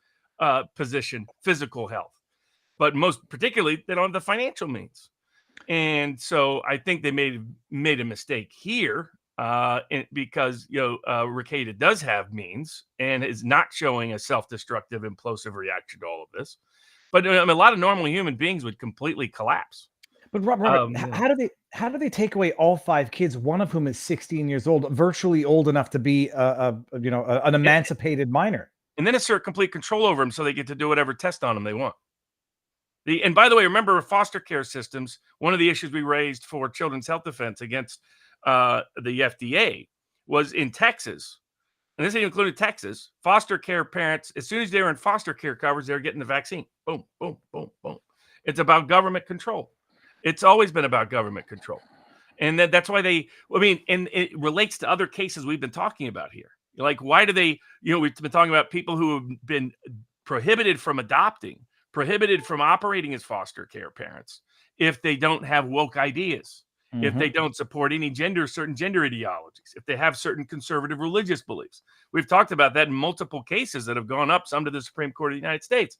S4: position, physical health, but most particularly they don't have the financial means. And so I think they made a mistake here because Recusal does have means and is not showing a self-destructive, implosive reaction to all of this. But a lot of normal human beings would completely collapse.
S1: But Robert, how do they take away all 5 kids, one of whom is 16 years old, virtually old enough to be an emancipated minor?
S4: And then assert complete control over them so they get to do whatever test on them they want. And by the way, remember foster care systems, one of the issues we raised for Children's Health Defense against the FDA was in Texas, and this included Texas, foster care parents, as soon as they were in foster care coverage, they were getting the vaccine. Boom, boom, boom, boom. It's about government control. It's always been about government control. And that's why and it relates to other cases we've been talking about here. Like, why do they, we've been talking about people who have been prohibited from adopting, prohibited from operating as foster care parents if they don't have woke ideas, if they don't support any certain gender ideologies, if they have certain conservative religious beliefs. We've talked about that in multiple cases that have gone up, some to the Supreme Court of the United States.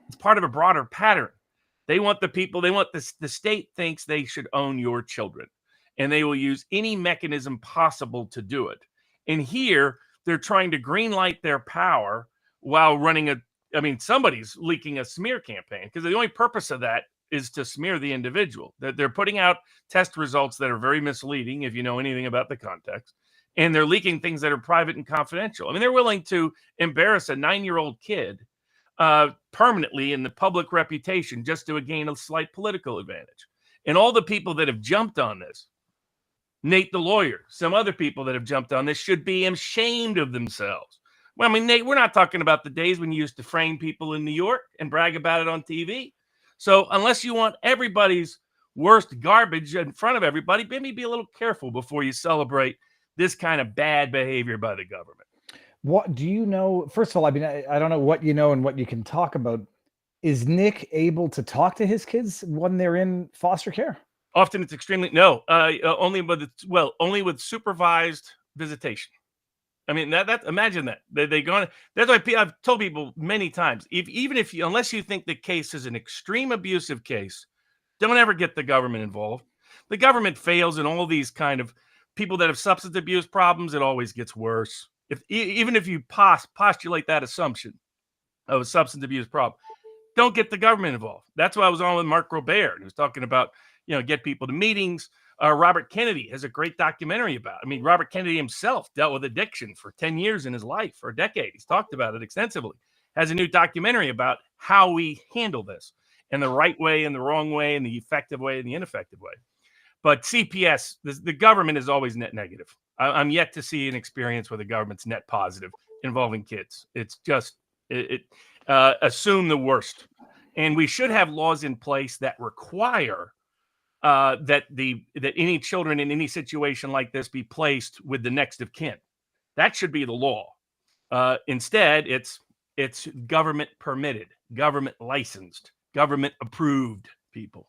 S4: It's part of a broader pattern. They want the state thinks they should own your children, and they will use any mechanism possible to do it. And here, they're trying to greenlight their power while running somebody's leaking a smear campaign, because the only purpose of that is to smear the individual. They're putting out test results that are very misleading if you know anything about the context, and they're leaking things that are private and confidential. They're willing to embarrass a 9-year-old kid permanently in the public reputation just to gain a slight political advantage. And all the people that have jumped on this, Nate the lawyer, some other people that have jumped on this, should be ashamed of themselves. Well, Nate, we're not talking about the days when you used to frame people in New York and brag about it on TV. So unless you want everybody's worst garbage in front of everybody, maybe be a little careful before you celebrate this kind of bad behavior by the government.
S1: What do you know? First of all, I don't know what you know and what you can talk about. Is Nick able to talk to his kids when they're in foster care?
S4: Often it's only with supervised visitation. Imagine that. That's why I've told people many times, unless you think the case is an extreme abusive case, don't ever get the government involved. The government fails in all these kind of people that have substance abuse problems. It always gets worse. Even if you postulate that assumption of a substance abuse problem, don't get the government involved. That's why I was on with Mark Robert, who was talking about, get people to meetings. Robert Kennedy has a great documentary about it. Robert Kennedy himself dealt with addiction for 10 years in his life, for a decade. He's talked about it extensively. Has a new documentary about how we handle this, and the right way and the wrong way and the effective way and the ineffective way. But CPS, the government is always net negative. I'm yet to see an experience where the government's net positive involving kids. It's just assume the worst. And we should have laws in place that require that any children in any situation like this be placed with the next of kin. That should be the law. Instead, it's government permitted, government licensed, government approved people.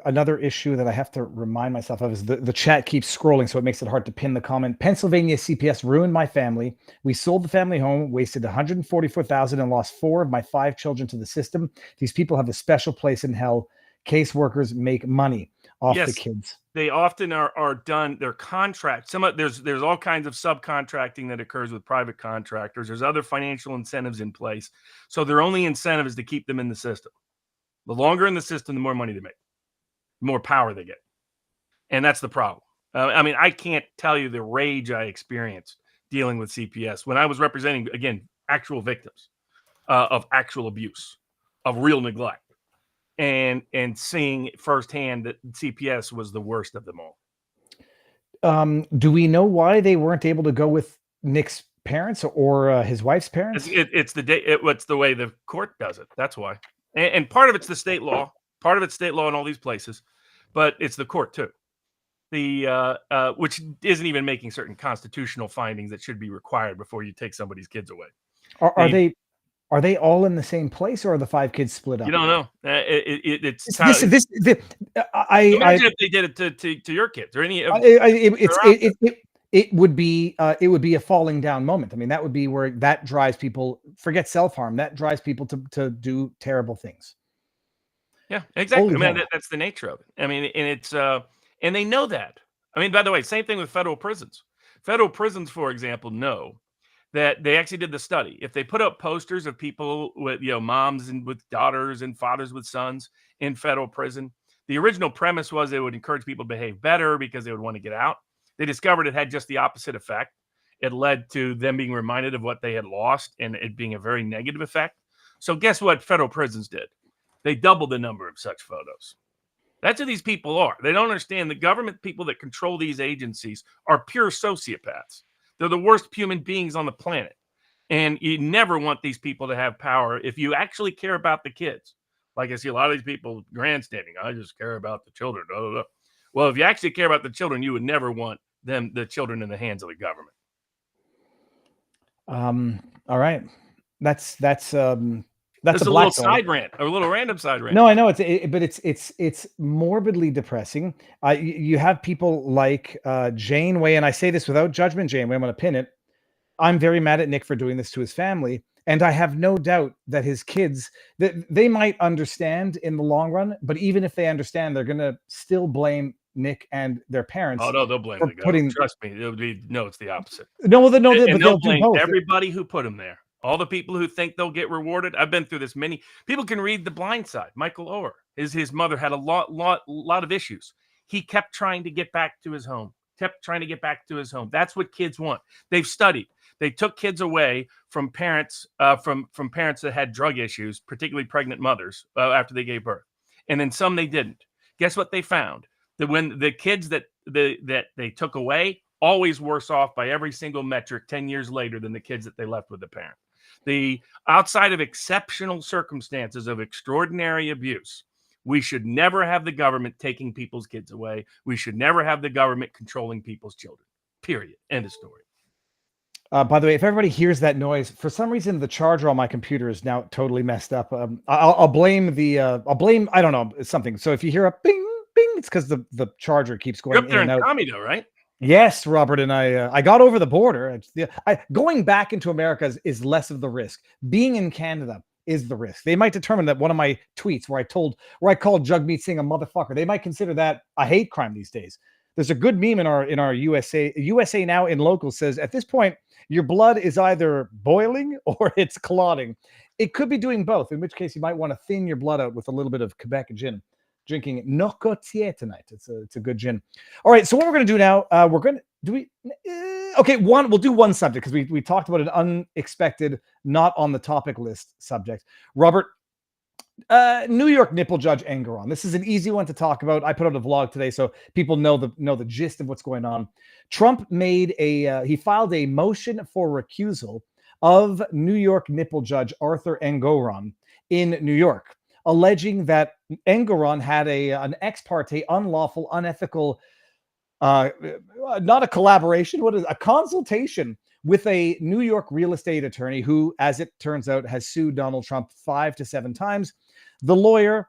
S1: Another issue that I have to remind myself of is the chat keeps scrolling, so it makes it hard to pin the comment. Pennsylvania CPS ruined my family. We sold the family home, wasted $144,000, and lost 4 of my 5 children to the system. These people have a special place in hell. Caseworkers make money off the kids.
S4: They often are done. Their contract. There's all kinds of subcontracting that occurs with private contractors. There's other financial incentives in place. So their only incentive is to keep them in the system. The longer in the system, the more money they make, the more power they get. And that's the problem. I can't tell you the rage I experienced dealing with CPS when I was representing, again, actual victims. of actual abuse, of real neglect, and seeing firsthand that CPS was the worst of them all.
S1: Do we know why they weren't able to go with Nick's parents or his wife's parents?
S4: It's the way the court does it. That's why. And part of it's the state law. Part of it's state law in all these places, but it's the court too. Which isn't even making certain constitutional findings that should be required before you take somebody's kids away.
S1: Are they all in the same place, or are the 5 kids split up?
S4: You don't know. It's
S1: Imagine
S4: if they did it to your kids or any.
S1: It would be a falling down moment. I mean, that would be where that drives people. Forget self-harm. That drives people to do terrible things.
S4: Yeah, exactly.
S1: Holy
S4: I mean,
S1: hell.
S4: that's the nature of it. I mean, and it's and they know that. I mean, by the way, same thing with federal prisons. Federal prisons, for example, know that they actually did the study. If they put up posters of people with, moms and with daughters and fathers with sons in federal prison, the original premise was it would encourage people to behave better because they would want to get out. They discovered it had just the opposite effect. It led to them being reminded of what they had lost and it being a very negative effect. So guess what federal prisons did? They doubled the number of such photos. That's who these people are. They don't understand the government people that control these agencies are pure sociopaths. They're the worst human beings on the planet. And you never want these people to have power if you actually care about the kids. Like I see a lot of these people grandstanding. I just care about the children. Blah, blah, blah. Well, if you actually care about the children, you would never want the children in the hands of the government.
S1: All right. That's a
S4: little side rant, a little random side rant.
S1: No, I know but it's morbidly depressing. You have people like Janeway, and I say this without judgment, Janeway. I'm going to pin it. I'm very mad at Nick for doing this to his family, and I have no doubt that his kids, that they might understand in the long run, but even if they understand, they're going to still blame Nick and their parents.
S4: Oh no, they'll blame the government. Trust me, it's the opposite.
S1: No, but they'll
S4: blame
S1: do both.
S4: Everybody who put him there. All the people who think they'll get rewarded. I've been through this. Many people can read The Blind Side. Michael Oher, his mother had a lot of issues. He kept trying to get back to his home. That's what kids want. They've studied. They took kids away from parents from parents that had drug issues, particularly pregnant mothers after they gave birth, and then some they didn't. Guess what they found? That when the kids that they took away, always worse off by every single metric 10 years later than the kids that they left with the parent. The outside of exceptional circumstances of extraordinary abuse, we should never have the government taking people's kids away. We should never have the government controlling people's children. Period. End of story.
S1: By the way, if everybody hears that noise, for some reason the charger on my computer is now totally messed up. I'll blame I don't know, something. So if you hear a bing bing, it's because the charger keeps going
S4: You're up there
S1: in and out.
S4: Tommy, though, right?
S1: Yes, Robert, and I got over the border. Going back into America is less of the risk. Being in Canada is the risk. They might determine that one of my tweets where I called Jagmeet Singh a motherfucker, they might consider that a hate crime these days. There's a good meme in our USA Now in local says, at this point, your blood is either boiling or it's clotting. It could be doing both, in which case you might want to thin your blood out with a little bit of Quebec gin. Drinking Nocotier tonight. It's a good gin. All right, so what we're going to do now, we'll do one subject because we talked about an unexpected, not on the topic list subject. Robert, New York nipple judge Engoron. This is an easy one to talk about. I put out a vlog today so people know the gist of what's going on. Trump he filed a motion for recusal of New York nipple judge Arthur Engoron in New York, alleging that Engoron had an ex parte, unlawful, unethical, not a collaboration, a consultation with a New York real estate attorney who, as it turns out, has sued Donald Trump 5 to 7 times. The lawyer,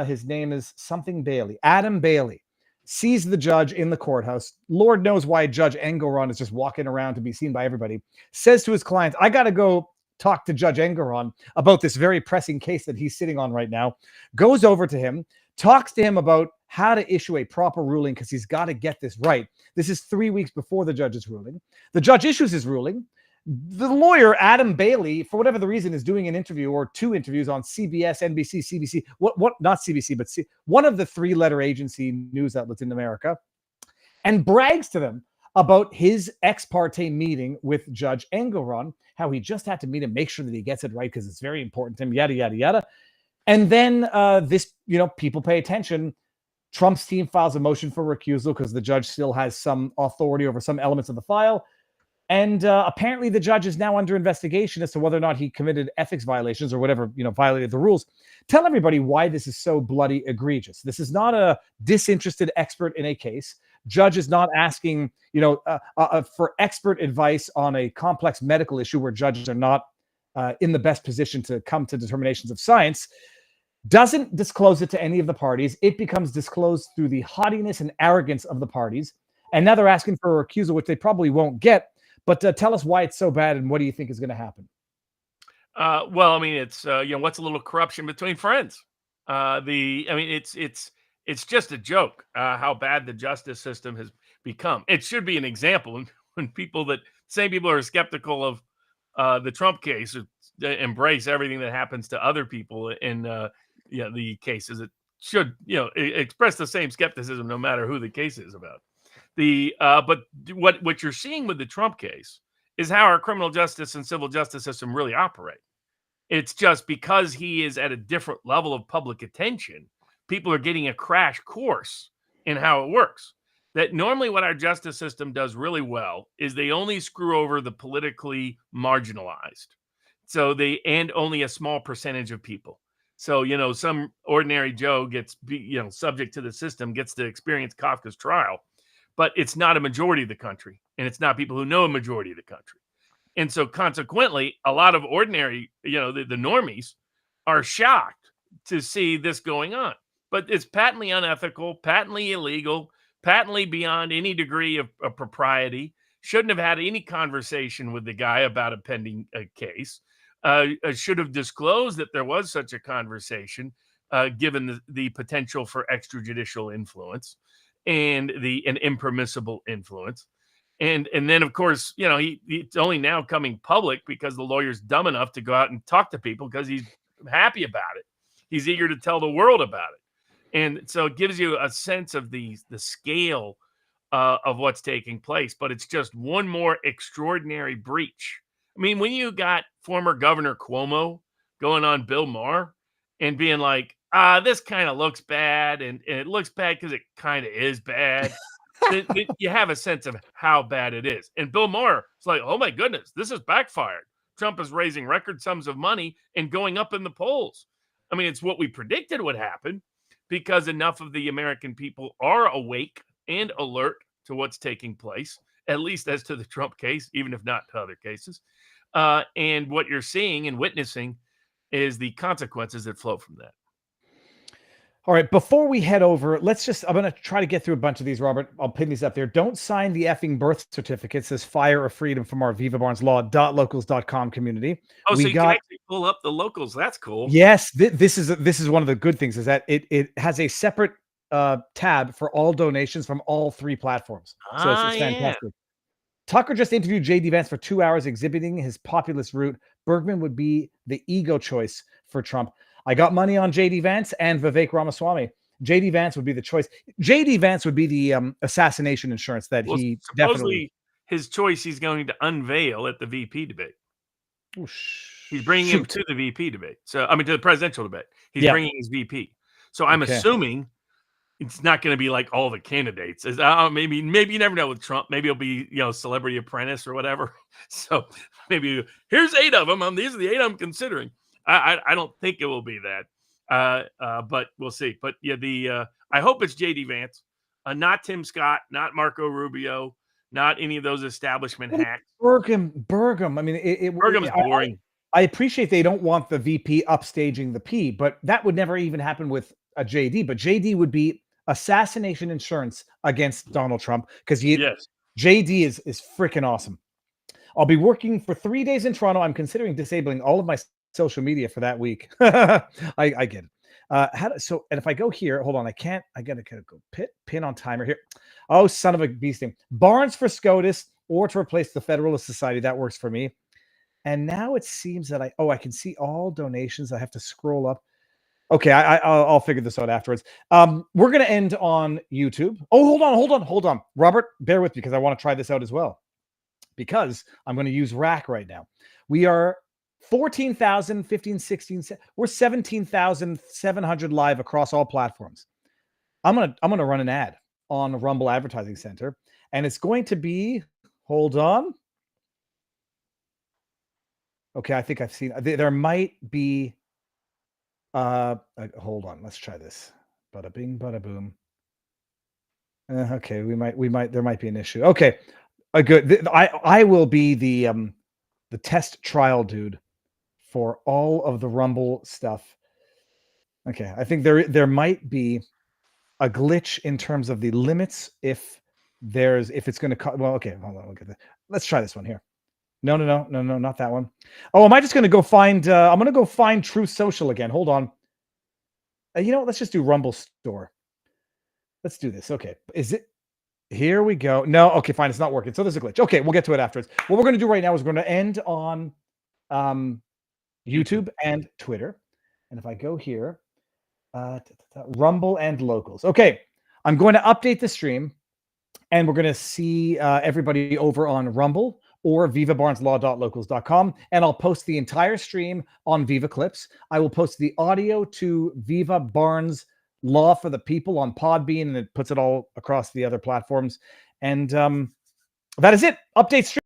S1: his name is something Bailey, Adam Bailey, sees the judge in the courthouse. Lord knows why Judge Engoron is just walking around to be seen by everybody. Says to his client, I got to go talk to Judge Engoron about this very pressing case that he's sitting on right now. Goes over to him, talks to him about how to issue a proper ruling because he's got to get this right. This is 3 weeks before the judge's ruling. The judge issues his ruling. The lawyer, Adam Bailey, for whatever the reason, is doing an interview or 2 interviews on CBS, NBC, CBC, not CBC, but one of the 3-letter agency news outlets in America, and brags to them about his ex parte meeting with Judge Engelron, how he just had to meet him, make sure that he gets it right because it's very important to him, yada, yada, yada. And then people pay attention. Trump's team files a motion for recusal because the judge still has some authority over some elements of the file. And apparently the judge is now under investigation as to whether or not he committed ethics violations or whatever, violated the rules. Tell everybody why this is so bloody egregious. This is not a disinterested expert in a case. Judge is not asking, for expert advice on a complex medical issue where judges are not in the best position to come to determinations of science. Doesn't disclose it to any of the parties. It becomes disclosed through the haughtiness and arrogance of the parties. And now they're asking for a recusal, which they probably won't get. But tell us why it's so bad and what do you think is going to happen?
S4: Well, I mean, it's what's a little corruption between friends? It's just a joke how bad the justice system has become. It should be an example when same people are skeptical of the Trump case, embrace everything that happens to other people in the cases. It should express the same skepticism no matter who the case is about. But what you're seeing with the Trump case is how our criminal justice and civil justice system really operate. It's just because he is at a different level of public attention, people are getting a crash course in how it works. That normally what our justice system does really well is they only screw over the politically marginalized. And only a small percentage of people. So, some ordinary Joe gets, subject to the system, gets to experience Kafka's trial. But it's not a majority of the country, and it's not people who know a majority of the country. And so consequently, a lot of ordinary, the normies are shocked to see this going on. But it's patently unethical, patently illegal, patently beyond any degree of propriety. Shouldn't have had any conversation with the guy about a pending case. Should have disclosed that there was such a conversation, given the potential for extrajudicial influence. And an impermissible influence. And then, of course, it's only now coming public because the lawyer's dumb enough to go out and talk to people because he's happy about it. He's eager to tell the world about it. And so it gives you a sense of the scale of what's taking place. But it's just one more extraordinary breach. I mean, when you got former Governor Cuomo going on Bill Maher and being like, this kind of looks bad, and it looks bad because it kind of is bad. You have a sense of how bad it is. And Bill Maher is like, oh my goodness, this has backfired. Trump is raising record sums of money and going up in the polls. I mean, it's what we predicted would happen because enough of the American people are awake and alert to what's taking place, at least as to the Trump case, even if not to other cases. And what you're seeing and witnessing is the consequences that flow from that.
S1: All right, before we head over, I'm going to try to get through a bunch of these, Robert. I'll pin these up there. Don't sign the effing birth certificate. It says fire of freedom from our Viva Barnes Law.locals.com community.
S4: Oh, so you can actually pull up the locals. That's cool.
S1: Yes, this is one of the good things is that it has a separate tab for all donations from all three platforms. So it's fantastic. Yeah. Tucker just interviewed J.D. Vance for 2 hours exhibiting his populist route. Bergman would be the ego choice for Trump. I got money on J.D. Vance and Vivek Ramaswamy. J.D. Vance would be the choice. J.D. Vance would be the assassination insurance that he definitely...
S4: his choice he's going to unveil at the VP debate.
S1: Oh,
S4: he's bringing him to the VP debate. So, I mean, to the presidential debate. He's bringing his VP. So I'm assuming it's not going to be like all the candidates. Maybe you never know with Trump. Maybe it'll be, Celebrity Apprentice or whatever. So maybe here's 8 of them. These are the 8 I'm considering. I don't think it will be that, but we'll see. But yeah, I hope it's J.D. Vance, not Tim Scott, not Marco Rubio, not any of those establishment hacks.
S1: Burgum. I mean,
S4: Burgum's boring.
S1: I appreciate they don't want the VP upstaging the P, but that would never even happen with a JD. But JD would be assassination insurance against Donald Trump because JD is freaking awesome. I'll be working for 3 days in Toronto. I'm considering disabling all of my social media for that week. I get it. And if I go here, hold on, I gotta go pin on timer here. Oh, son of a bee sting. Barnes for SCOTUS or to replace the Federalist Society. That works for me. And now it seems that I can see all donations. I have to scroll up. Okay, I'll figure this out afterwards. We're gonna end on YouTube. Oh, hold on, Robert, bear with me because I want to try this out as well. Because I'm going to use Rack right now. We are 14,000, 15, 16. We're 17,700 live across all platforms. I'm gonna run an ad on Rumble Advertising Center, and it's going to be. Hold on. Okay, I think I've seen. There might be. Hold on. Let's try this. Bada bing, bada boom. Okay, we might. There might be an issue. Okay, good. I will be the test trial dude for all of the Rumble stuff. Okay, I think there might be a glitch in terms of the limits if it's going to. Well, okay, hold on. Look at that. Let's try this one here. No, not that one. Oh, am I just going to go find? I'm going to go find True Social again. Hold on. You know what? Let's just do Rumble Store. Let's do this. Okay, is it? Here we go. No, okay, fine. It's not working. So there's a glitch. Okay, we'll get to it afterwards. What we're going to do right now is we're going to end on YouTube and Twitter. And if I go here, Rumble and locals. Okay, I'm going to update the stream, and we're going to see everybody over on Rumble or vivabarneslaw.locals.com, and I'll post the entire stream on Viva Clips. I will post the audio to Viva Barnes Law for the People on Podbean, and it puts it all across the other platforms. And that is it. Update stream.